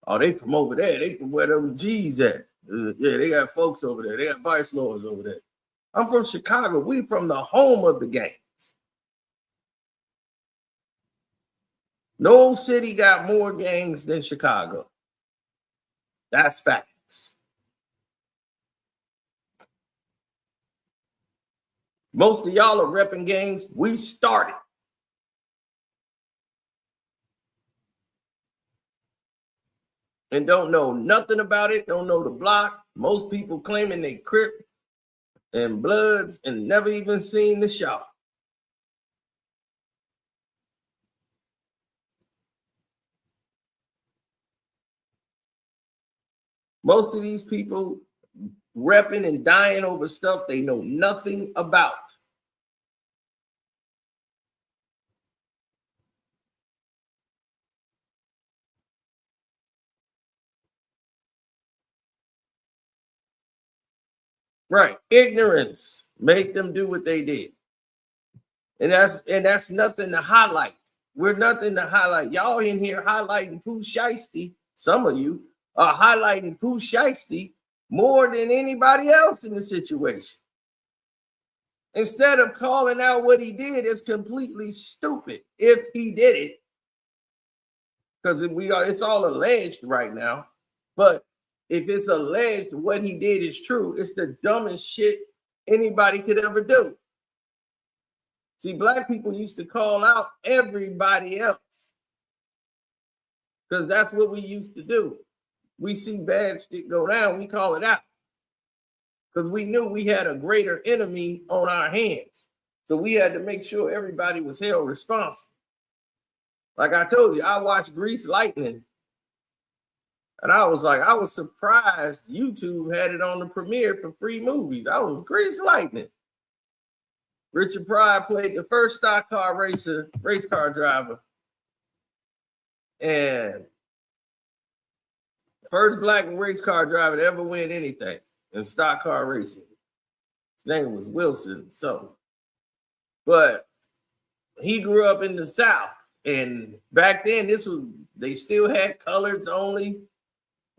Oh, they from over there. They from where them G's at. Yeah, they got folks over there. They got vice lords over there. I'm from Chicago. We from the home of the gangs. No city got more gangs than Chicago. That's facts. Most of y'all are repping gangs. We started. And don't know nothing about it. Don't know the block. Most people claiming they Crip and Bloods and never even seen the shop. Most of these people repping and dying over stuff they know nothing about. Right. Ignorance made them do what they did. And that's nothing to highlight. We're nothing to highlight. Y'all in here highlighting Pooh Shiesty. Some of you are highlighting Pooh Shiesty more than anybody else in the situation. Instead of calling out what he did, it's completely stupid if he did it. Because it's all alleged right now. But if it's alleged what he did is true, it's the dumbest shit anybody could ever do. See, black people used to call out everybody else because that's what we used to do. We see bad shit go down, we call it out because we knew we had a greater enemy on our hands. So we had to make sure everybody was held responsible. Like I told you, I watched Grease Lightning. And I was surprised YouTube had it on the premiere for free movies. I was Grease Lightning. Richard Pryor played the first stock car race car driver. And first black race car driver to ever win anything in stock car racing. His name was Wilson. But he grew up in the South. And back then, they still had coloreds only.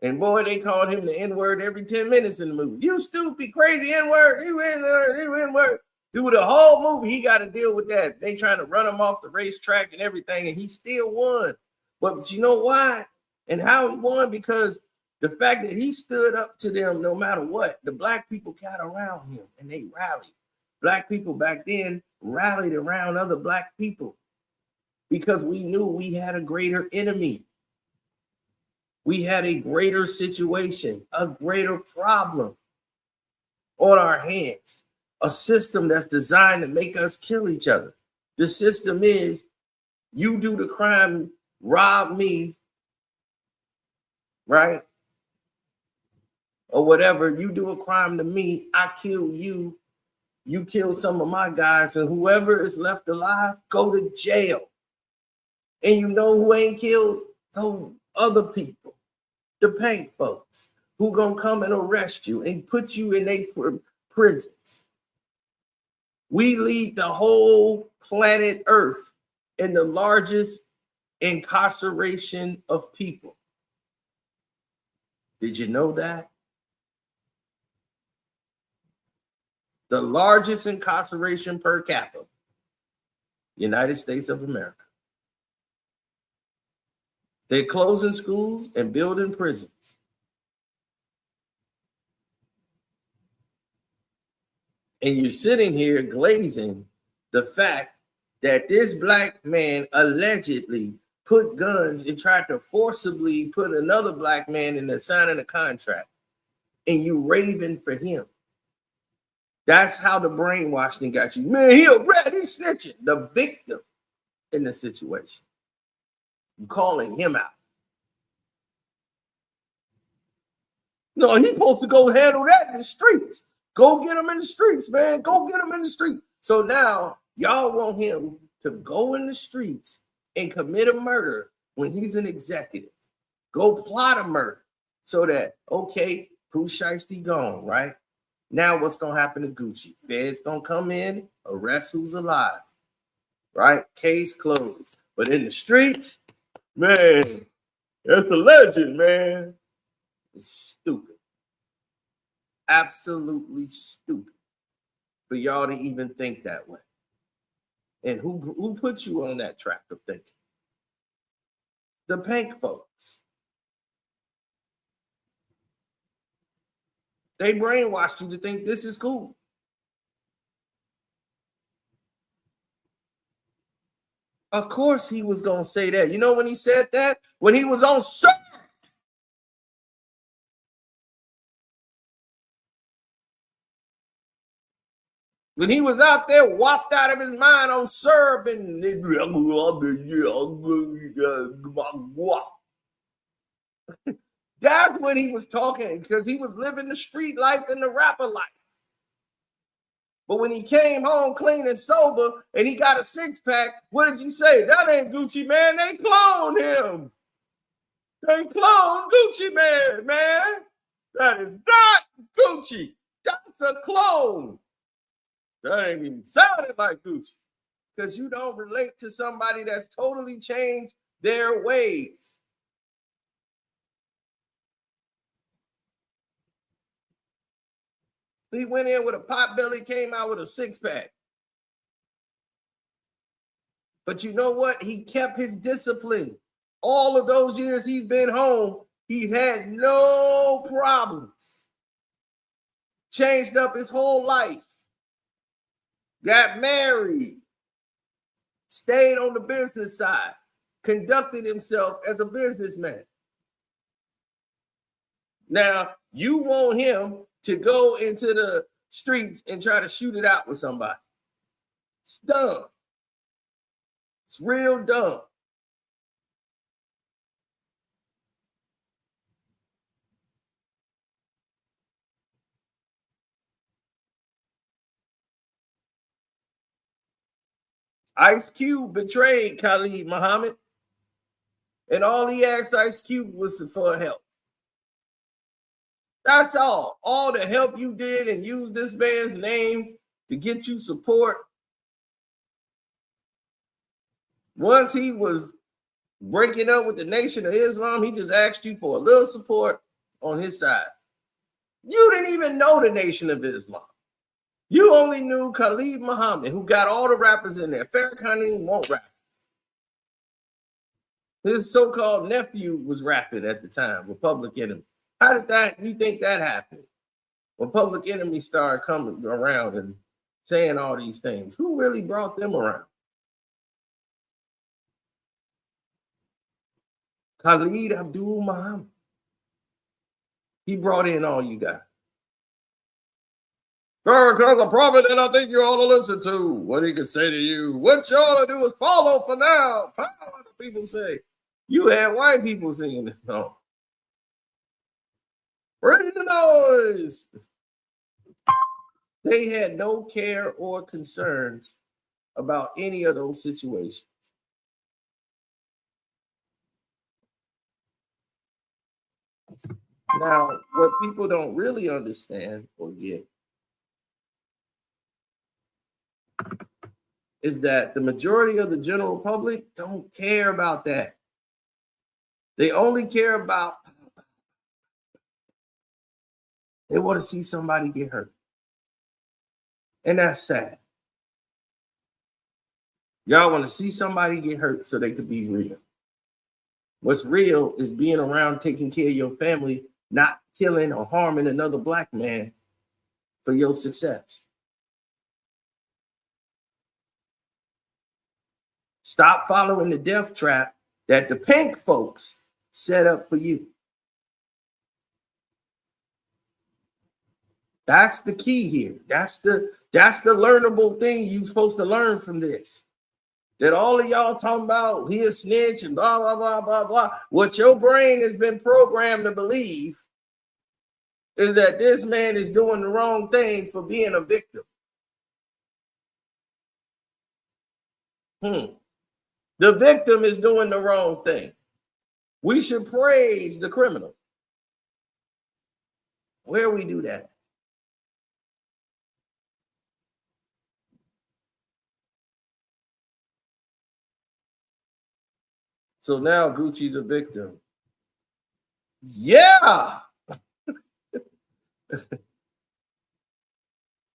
And boy, they called him the N-word every 10 minutes in the movie. You stupid, crazy N-word, you N-word. Through the whole movie, he got to deal with that. They trying to run him off the racetrack and everything, and he still won. But you know why? And how he won? Because the fact that he stood up to them no matter what, the black people got around him and they rallied. Black people back then rallied around other black people because we knew we had a greater enemy. We had a greater situation, a greater problem on our hands, a system that's designed to make us kill each other. The system is you do the crime, rob me, right? or whatever. You do a crime to me, I kill you. You kill some of my guys, and whoever is left alive, go to jail. And you know who ain't killed? Those other people, the pink folks, who gonna come and arrest you and put you in their prisons. We lead the whole planet Earth in the largest incarceration of people. Did you know that? The largest incarceration per capita, United States of America. They're closing schools and building prisons. And you're sitting here glazing the fact that this black man allegedly put guns and tried to forcibly put another black man in the signing a contract, and you raving for him. That's how the brainwashing got you. Man, he a rat, he's snitching. The victim in the situation. You calling him out. No, he's supposed to go handle that in the streets. Go get him in the streets, man. Go get him in the streets. So now y'all want him to go in the streets and commit a murder when he's an executive. Go plot a murder so that, okay, Pooh Shiesty gone, right? Now what's going to happen to Gucci? Feds going to come in, arrest who's alive, right? Case closed. But in the streets, man, that's a legend, man. It's stupid. Absolutely stupid for y'all to even think that way. And who put you on that track of thinking? The pink folks. They brainwashed you to think this is cool. Of course he was going to say that. You know when he said that? When he was on Sir. When he was out there whopped out of his mind on Serb and that's when he was talking, because he was living the street life and the rapper life. But when he came home clean and sober and he got a six-pack, what did you say? That ain't Gucci, man. They cloned him. They cloned Gucci, man. That is not Gucci. That's a clone. That ain't even sounded like Gucci, because you don't relate to somebody that's totally changed their ways. He went in with a pot belly, came out with a six-pack. But you know what? He kept his discipline. All of those years he's been home, he's had no problems. Changed up his whole life. Got married, stayed on the business side, conducted himself as a businessman. Now, you want him to go into the streets and try to shoot it out with somebody. It's dumb. It's real dumb. Ice Cube betrayed Khalid Muhammad, and all he asked Ice Cube was for help. That's all. All the help you did and used this man's name to get you support. Once he was breaking up with the Nation of Islam, he just asked you for a little support on his side. You didn't even know the Nation of Islam. You only knew Khalid Muhammad, who got all the rappers in there. Farrakhan won't rap. His so-called nephew was rapping at the time with Public Enemy. How did you think that happened? When Public Enemy started coming around and saying all these things, who really brought them around? Khalid Abdul Muhammad. He brought in all you guys. Farrakhan's a prophet, and I think you ought to listen to what he can say to you. What you ought to do is follow for now. Power, the people say. You had white people singing this song. Bring the noise. They had no care or concerns about any of those situations. Now, what people don't really understand or get is that the majority of the general public don't care about that. They only care about, they want to see somebody get hurt. And that's sad. Y'all want to see somebody get hurt so they could be real. What's real is being around, taking care of your family, not killing or harming another black man for your success. Stop following the death trap that the pink folks set up for you. That's the key here. That's the learnable thing you're supposed to learn from this. That all of y'all talking about he a snitch and blah, blah, blah, blah, blah. What your brain has been programmed to believe is that this man is doing the wrong thing for being a victim. The victim is doing the wrong thing. We should praise the criminal. Where we do that? So now Gucci's a victim. Yeah.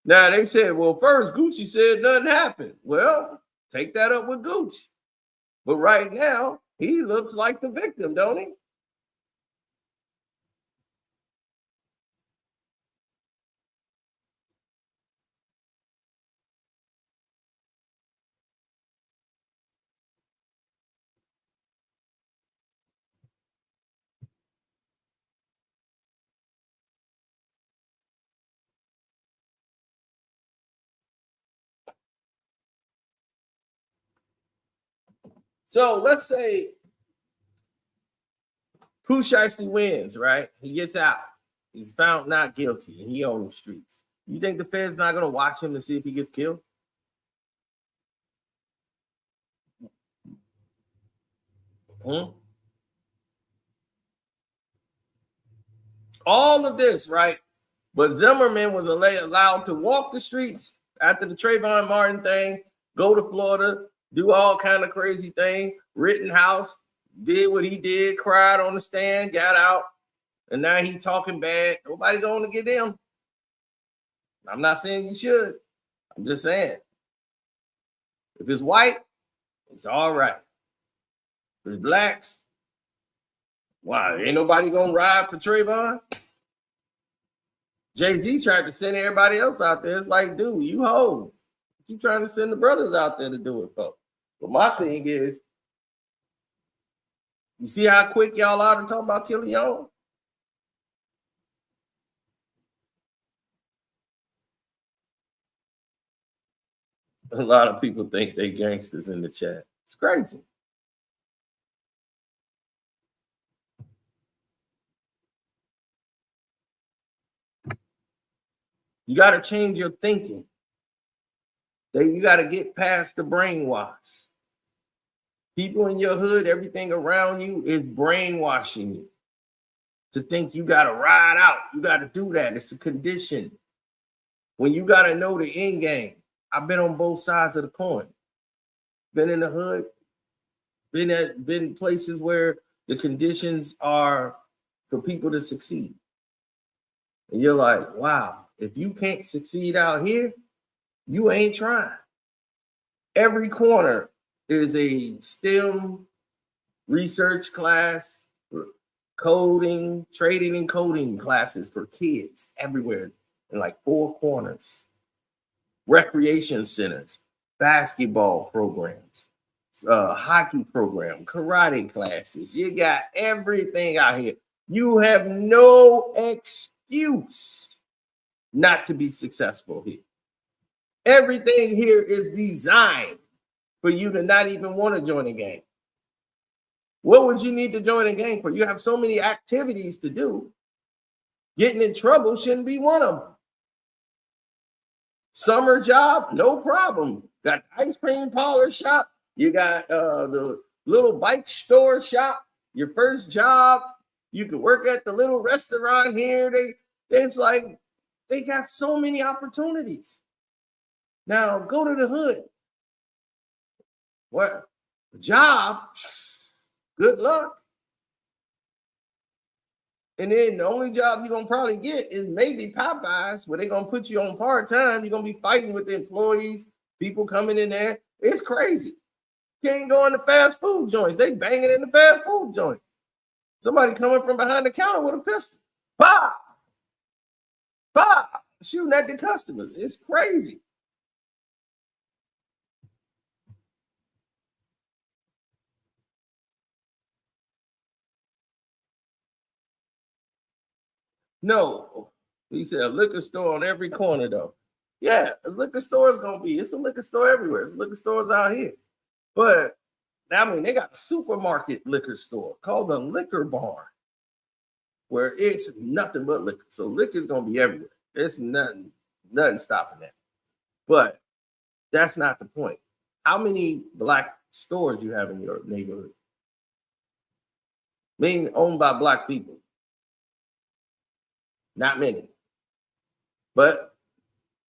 Now they said, well, first Gucci said nothing happened. Well, take that up with Gucci. But right now, he looks like the victim, don't he? So let's say Pooh Shiesty wins, right? He gets out. He's found not guilty, and he on the streets. You think the Fed's not going to watch him to see if he gets killed? All of this, right? But Zimmerman was allowed to walk the streets after the Trayvon Martin thing, go to Florida, do all kind of crazy thing. Rittenhouse did what he did, cried on the stand, got out, and now he's talking bad. Nobody going to get him. I'm not saying you should. I'm just saying. If it's white, it's all right. If it's blacks, why? Ain't nobody going to ride for Trayvon? Jay-Z tried to send everybody else out there. It's like, dude, you hoe. You trying to send the brothers out there to do it for. But my thing is, you see how quick y'all are to talk about killing y'all? A lot of people think they gangsters in the chat. It's crazy. You got to change your thinking. You got to get past the brainwash. People in your hood, everything around you is brainwashing you to think you got to ride out. You got to do that. It's a condition. When you got to know the end game. I've been on both sides of the coin. Been in the hood. Been places where the conditions are for people to succeed. And you're like, wow, if you can't succeed out here, you ain't trying. Every corner is a STEM research class, coding, trading and coding classes for kids everywhere in like 4 corners. Recreation centers, basketball programs, hockey program, karate classes. You got everything out here. You have no excuse not to be successful here. Everything here is designed for you to not even want to join a game. What would you need to join a game for? You have so many activities to do. Getting in trouble shouldn't be one of them. Summer job, no problem. Got the ice cream parlor shop. You got the little bike store shop. Your first job. You could work at the little restaurant here. It's like they got so many opportunities. Now go to the hood. What job? Good luck. And then the only job you're gonna probably get is maybe Popeyes, where they're gonna put you on part-time. You're gonna be fighting with the employees, people coming in there. It's crazy. You can't go in the fast food joints. They banging in the fast food joint. Somebody coming from behind the counter with a pistol. Bah! Bah! Shooting at the customers. It's crazy. No, he said a liquor store on every corner, though. Yeah, a liquor store is gonna be. It's a liquor store everywhere. It's liquor stores out here, but I mean, they got a supermarket liquor store called the Liquor Barn, where it's nothing but liquor. So liquor is gonna be everywhere. There's nothing stopping that. But that's not the point. How many black stores you have in your neighborhood? Being owned by black people. Not many. But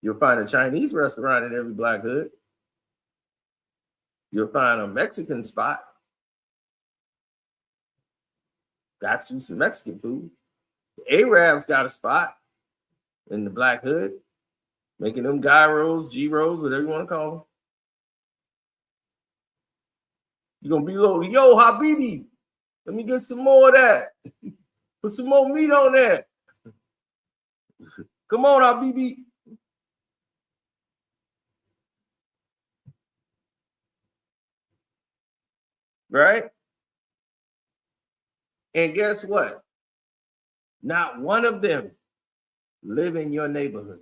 you'll find a Chinese restaurant in every black hood. You'll find a Mexican spot. Got you some Mexican food. The Arabs got a spot in the black hood, making them gyros, G-rolls, whatever you want to call them. You're going to be low. Yo, Habibi, let me get some more of that. Put some more meat on that. Come on, Habibi. Right? And guess what? Not one of them live in your neighborhood.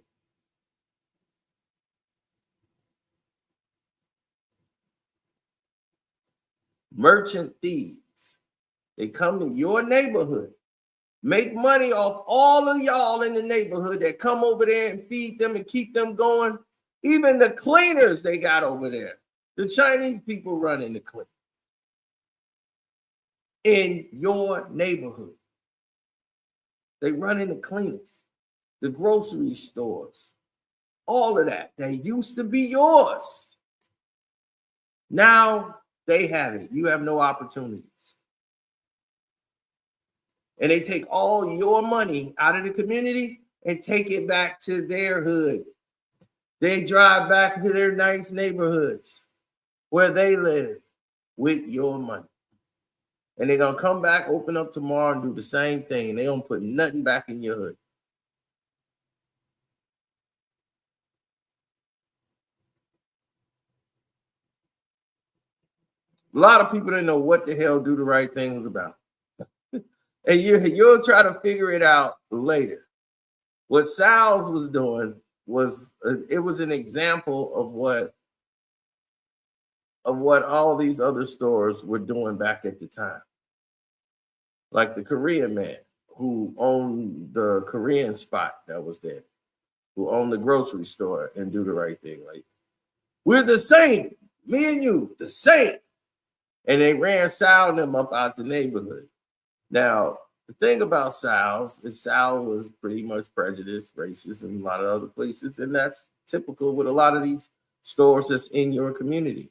Merchant thieves. They come in your neighborhood, make money off all of y'all in the neighborhood that come over there and feed them and keep them going. Even the cleaners they got over there. The Chinese people running the clean in your neighborhood. They running the cleaners, the grocery stores, all of that. They used to be yours. Now they have it. You have no opportunities. And they take all your money out of the community and take it back to their hood. They drive back to their nice neighborhoods where they live with your money. And they're going to come back, open up tomorrow, and do the same thing. And they don't put nothing back in your hood. A lot of people didn't know what the hell Do the Right Thing was about. And you'll try to figure it out later. What Sal's was doing was it was an example of what all these other stores were doing back at the time. Like the Korean man who owned the Korean spot that was there, who owned the grocery store and Do the Right Thing. Like, we're the same, me and you, the same. And they ran Sal and them up out the neighborhood. Now, the thing about Sal's is Sal was pretty much prejudiced, racist in a lot of other places, and that's typical with a lot of these stores that's in your community.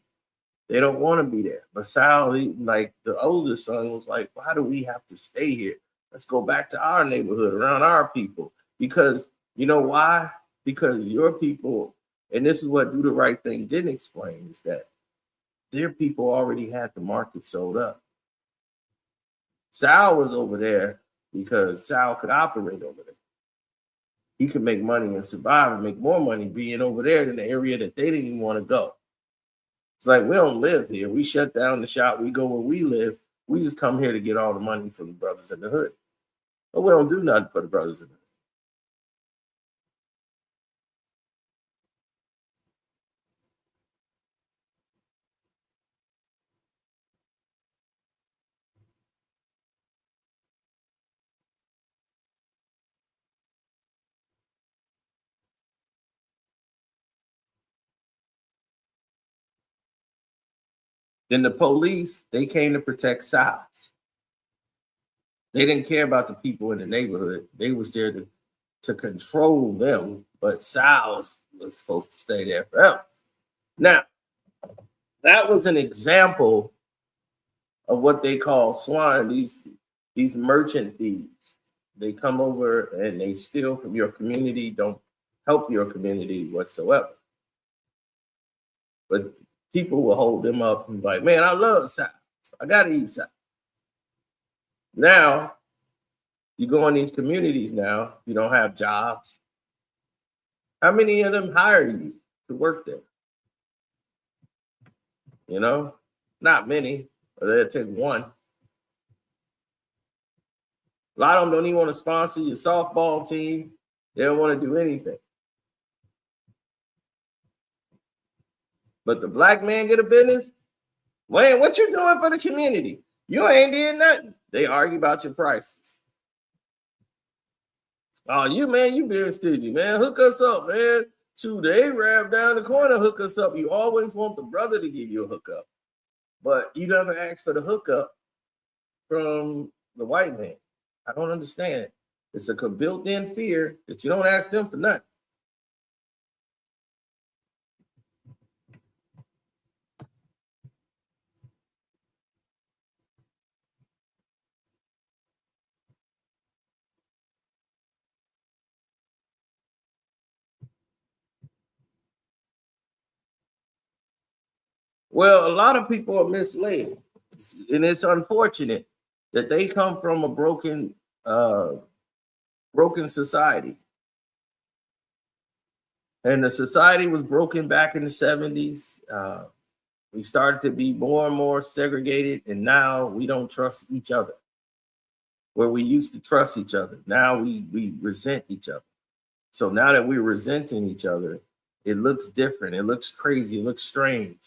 They don't want to be there. But Sal, like the older son, was like, why do we have to stay here? Let's go back to our neighborhood, around our people. Because you know why? Because your people, and this is what Do the Right Thing didn't explain, is that their people already had the market sold up. Sal was over there because Sal could operate over there. He could make money and survive and make more money being over there in the area that they didn't even want to go. It's like, we don't live here. We shut down the shop. We go where we live. We just come here to get all the money from the brothers in the hood. But we don't do nothing for the brothers in the hood. Then the police, they came to protect sows. They didn't care about the people in the neighborhood. They was there to control them, but sows was supposed to stay there forever. Now, that was an example of what they call swine, these merchant thieves. They come over and they steal from your community, don't help your community whatsoever. But people will hold them up and be like, man, I love sows. I gotta eat sows. Now, you go in these communities now, you don't have jobs. How many of them hire you to work there? You know, not many, but they'll take one. A lot of them don't even want to sponsor your softball team. They don't want to do anything. But the black man get a business. Wayne, what you doing for the community? You ain't did nothing. They argue about your prices. Oh, you being stingy, man. Hook us up, man. Shoot, the Arab down the corner hook us up. You always want the brother to give you a hookup. But you never ask for the hookup from the white man. I don't understand. It's a built-in fear that you don't ask them for nothing. Well, a lot of people are misled, and it's unfortunate that they come from a broken society. And the society was broken back in the 70s. We started to be more and more segregated, and now we don't trust each other. Where we used to trust each other, now we resent each other. So now that we're resenting each other, it looks different. It looks crazy. It looks strange.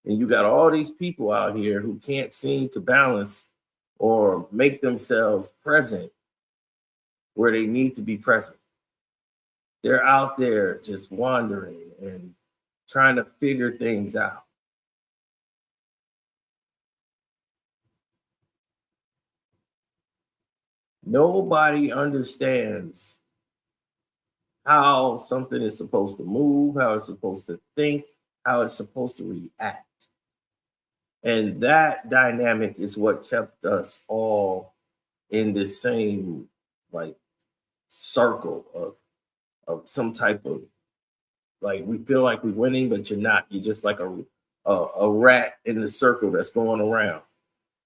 And you got all these people out here who can't seem to balance or make themselves present where they need to be present. They're out there just wandering and trying to figure things out. Nobody understands how something is supposed to move, how it's supposed to think, how it's supposed to react. And that dynamic is what kept us all in this same like circle of some type of, like, we feel like we're winning, but you're not. You're just like a rat in the circle that's going around.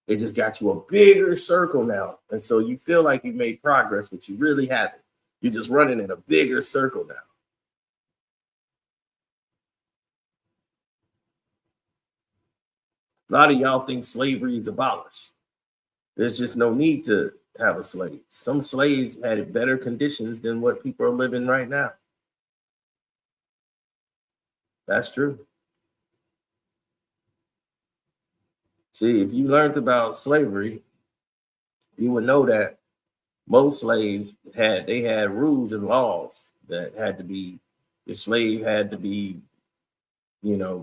It just got you a bigger circle now. And so you feel like you made progress, but you really haven't. You're just running in a bigger circle now. A lot of y'all think slavery is abolished. There's just no need to have a slave. Some slaves had better conditions than what people are living right now. That's true. See, if you learned about slavery, you would know that most slaves had rules and laws that had to be, your slave had to be,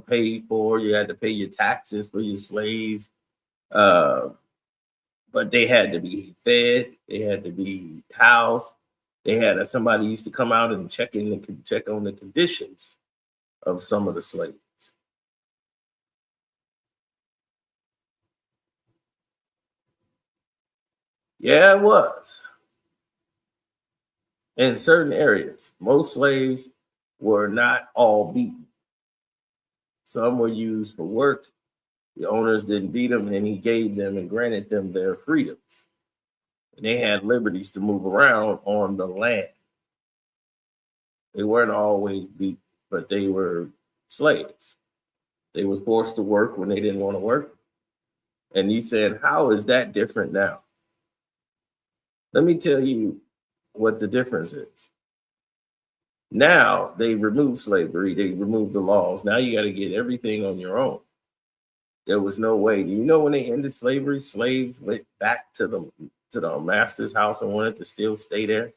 paid for. You had to pay your taxes for your slaves. But they had to be fed. They had to be housed. They had somebody used to come out and check on the conditions of some of the slaves. Yeah, it was. In certain areas, most slaves were not all beaten. Some were used for work. The owners didn't beat them, and he gave them and granted them their freedoms. And they had liberties to move around on the land. They weren't always beat, but they were slaves. They were forced to work when they didn't want to work. And you said, how is that different now? Let me tell you what the difference is. Now they removed slavery, they removed the laws. Now you got to get everything on your own. There was no way. Do you know when they ended slavery, slaves went back to the master's house and wanted to still stay there?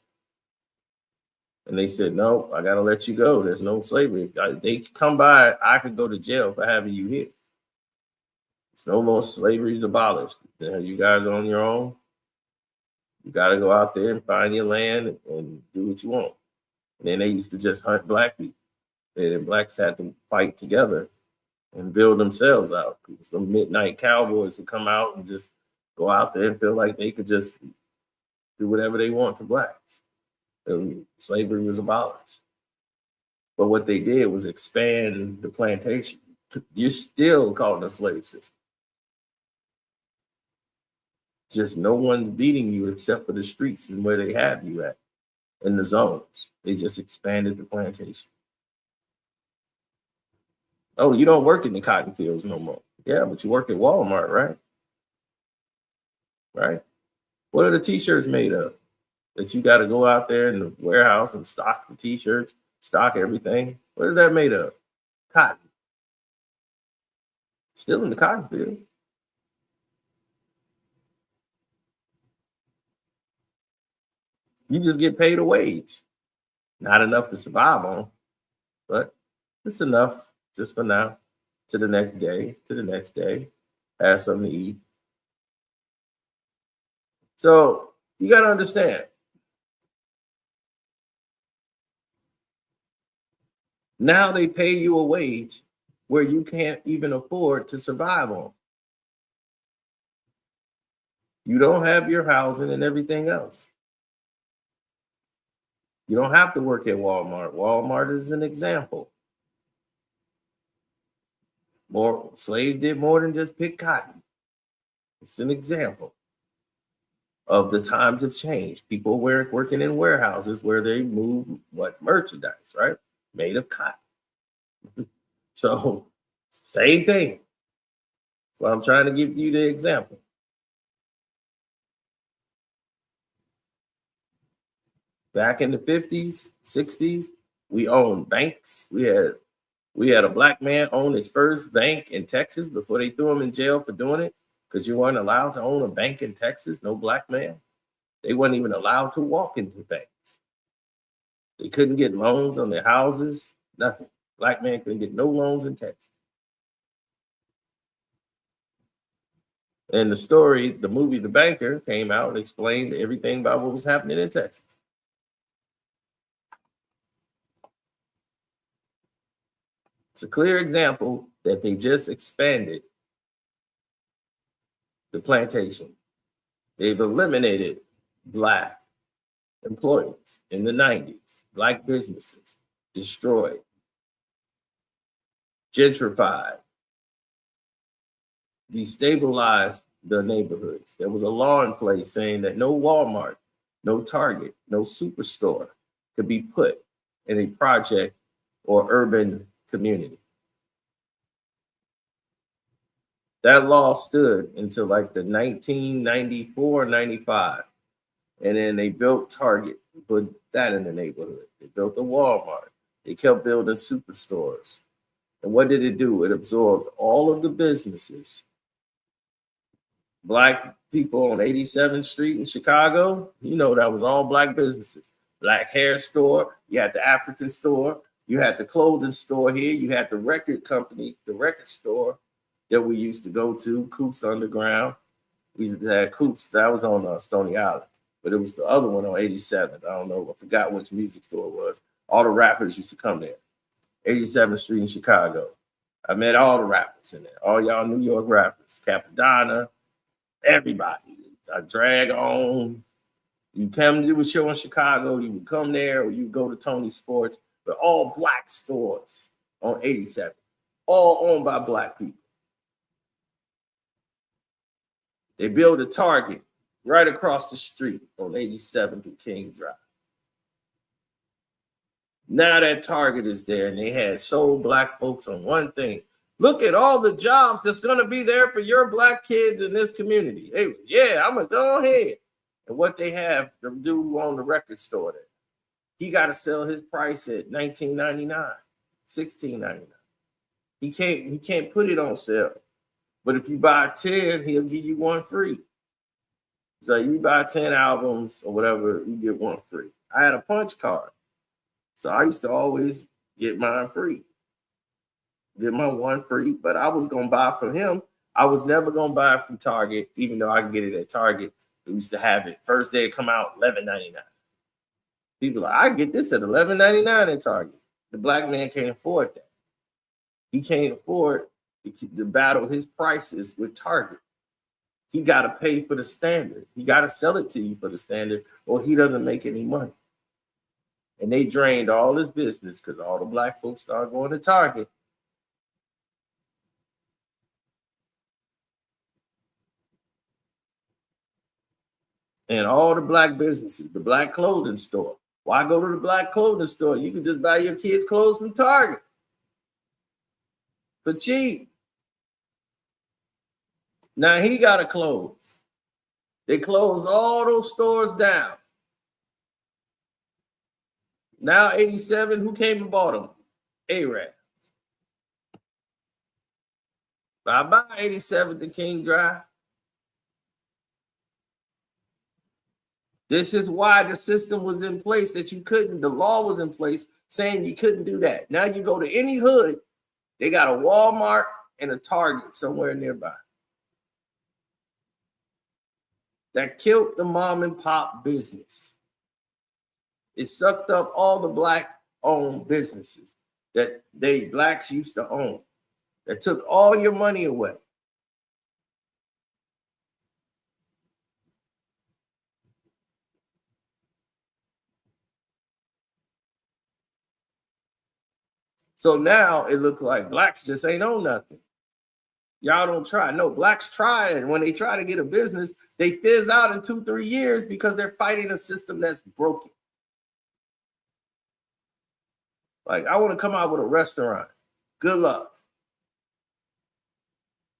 And they said, no, I got to let you go. There's no slavery. They come by, I could go to jail for having you here. It's no more slavery is abolished. You guys are on your own. You got to go out there and find your land and do what you want. And then they used to just hunt black people. And then blacks had to fight together and build themselves out. Some midnight cowboys would come out and just go out there and feel like they could just do whatever they want to blacks. And slavery was abolished. But what they did was expand the plantation. You're still called a slave system. Just no one's beating you except for the streets and where they have you at in the zones. They just expanded the plantation. Oh, you don't work in the cotton fields no more. Yeah, but you work at Walmart, right? Right? What are the t-shirts made of? That you got to go out there in the warehouse and stock the t-shirts, stock everything. What is that made of? Cotton. Still in the cotton field. You just get paid a wage. Not enough to survive on, but it's enough just for now, to the next day, have something to eat. So you got to understand. Now they pay you a wage where you can't even afford to survive on. You don't have your housing and everything else. You don't have to work at Walmart. Walmart is an example. More slaves did more than just pick cotton. It's an example of the times have changed. People were working in warehouses where they move merchandise, right? Made of cotton. So same thing. That's why I'm trying to give you the example. Back in the 50s, 60s, we owned banks. We had a black man own his first bank in Texas before they threw him in jail for doing it, because you weren't allowed to own a bank in Texas, no black man. They weren't even allowed to walk into banks. They couldn't get loans on their houses, nothing. Black man couldn't get no loans in Texas. And the story, the movie The Banker, came out and explained everything about what was happening in Texas. It's a clear example that they just expanded the plantation. They've eliminated black employment in the 90s, black businesses destroyed, gentrified, destabilized the neighborhoods. There was a law in place saying that no Walmart, no Target, no superstore could be put in a project or urban community. That law stood until like the 1994, 95. And then they built Target, put that in the neighborhood. They built a Walmart. They kept building superstores. And what did it do? It absorbed all of the businesses. Black people on 87th Street in Chicago, you know, that was all black businesses. Black hair store, you had the African store, you had the clothing store here, you had the record company, the record store that we used to go to, Coops Underground. We used to have Coops, that was on Stony Island, but it was the other one on 87th. I don't know, I forgot which music store it was. All the rappers used to come there. 87th Street in Chicago. I met all the rappers in there, all y'all New York rappers, Capadonna, everybody. I drag on. You come to do a show in Chicago, you would come there, or you would go to Tony Sports, but all black stores on 87th, all owned by black people. They built a Target right across the street on 87th and King Drive. Now that Target is there, and they had sold black folks on one thing. Look at all the jobs that's going to be there for your black kids in this community. Hey, yeah, I'm going to go ahead. And what they have, the dude who owned the record store there, he got to sell his price at $19.99, $16.99. He can't put it on sale. But if you buy 10, he'll give you one free. So you buy 10 albums or whatever, you get one free. I had a punch card. So I used to always get mine free. Get my one free, but I was going to buy from him I was never gonna buy it from Target, even though I can get it at Target. We used to have it. First day it come out, $11.99. People are like, I can get this at $11.99 at Target. The black man can't afford that. He can't afford to battle his prices with Target. He got to pay for the standard. He got to sell it to you for the standard, or he doesn't make any money. And they drained all his business because all the black folks started going to Target. And all the black businesses, the black clothing store. Why go to the black clothing store? You can just buy your kids' clothes from Target for cheap. Now he got to close. They closed all those stores down. Now 87, who came and bought them? A-Rab. Bye-bye 87th and King Drive. This is why the system was in place that you couldn't, the law was in place saying you couldn't do that. Now you go to any hood, they got a Walmart and a Target somewhere nearby. That killed the mom and pop business. It sucked up all the black owned businesses that blacks used to own. That took all your money away. So now it looks like blacks just ain't own nothing. Y'all don't try. No, blacks try it. When they try to get a business, they fizz out in 2-3 years because they're fighting a system that's broken. Like, I want to come out with a restaurant. Good luck.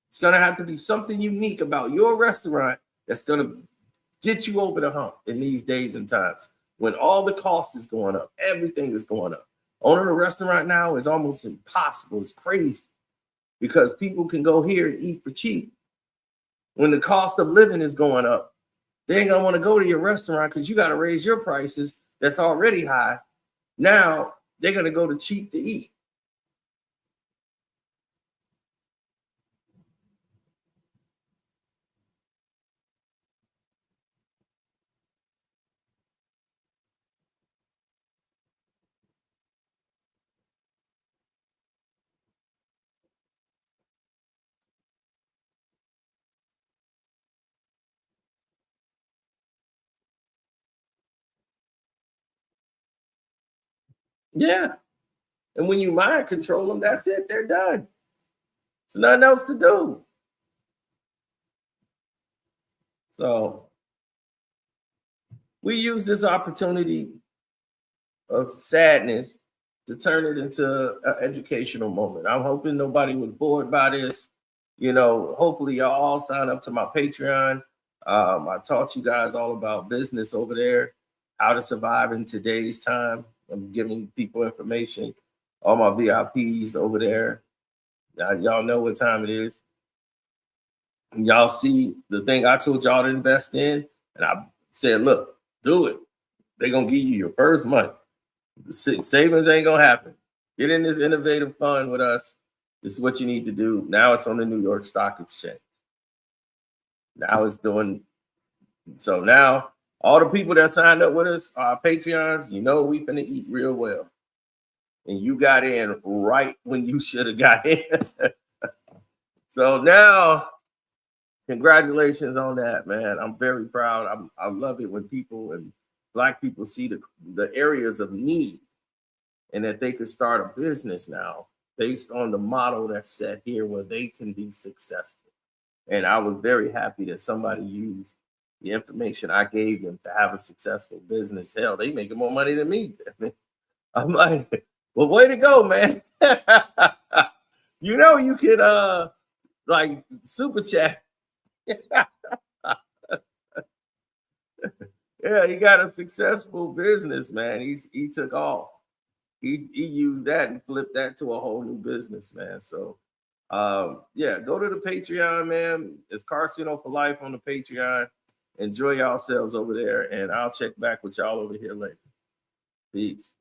It's going to have to be something unique about your restaurant that's going to get you over the hump in these days and times when all the cost is going up. Everything is going up. Owning a restaurant now is almost impossible. It's crazy because people can go here and eat for cheap. When the cost of living is going up, they ain't going to want to go to your restaurant because you got to raise your prices that's already high. Now they're going to go to cheap to eat. Yeah. And when you mind control them, that's it. They're done. There's nothing else to do. So we use this opportunity of sadness to turn it into an educational moment. I'm hoping nobody was bored by this. You know, hopefully y'all all sign up to my Patreon. I taught you guys all about business over there, how to survive in today's time. I'm giving people information. All my VIPs over there. Now, y'all know what time it is. And y'all see the thing I told y'all to invest in. And I said, look, do it. They're going to give you your first money. The savings ain't going to happen. Get in this innovative fund with us. This is what you need to do. Now it's on the New York Stock Exchange. Now it's doing. So now all the people that signed up with us, our Patreons, you know we finna eat real well. And you got in right when you should have got in. So now, congratulations on that, man. I'm very proud. I love it when people and black people see the areas of need and that they can start a business now based on the model that's set here where they can be successful. And I was very happy that somebody used the information I gave them to have a successful business. Hell, they making more money than me. I'm like, well, way to go, man. You know, you could like super chat. Yeah, he got a successful business, man. He took off. He used that and flipped that to a whole new business, man. So yeah, go to the Patreon, man. It's Carcino for Life on the Patreon. Enjoy yourselves over there, and I'll check back with y'all over here later. Peace.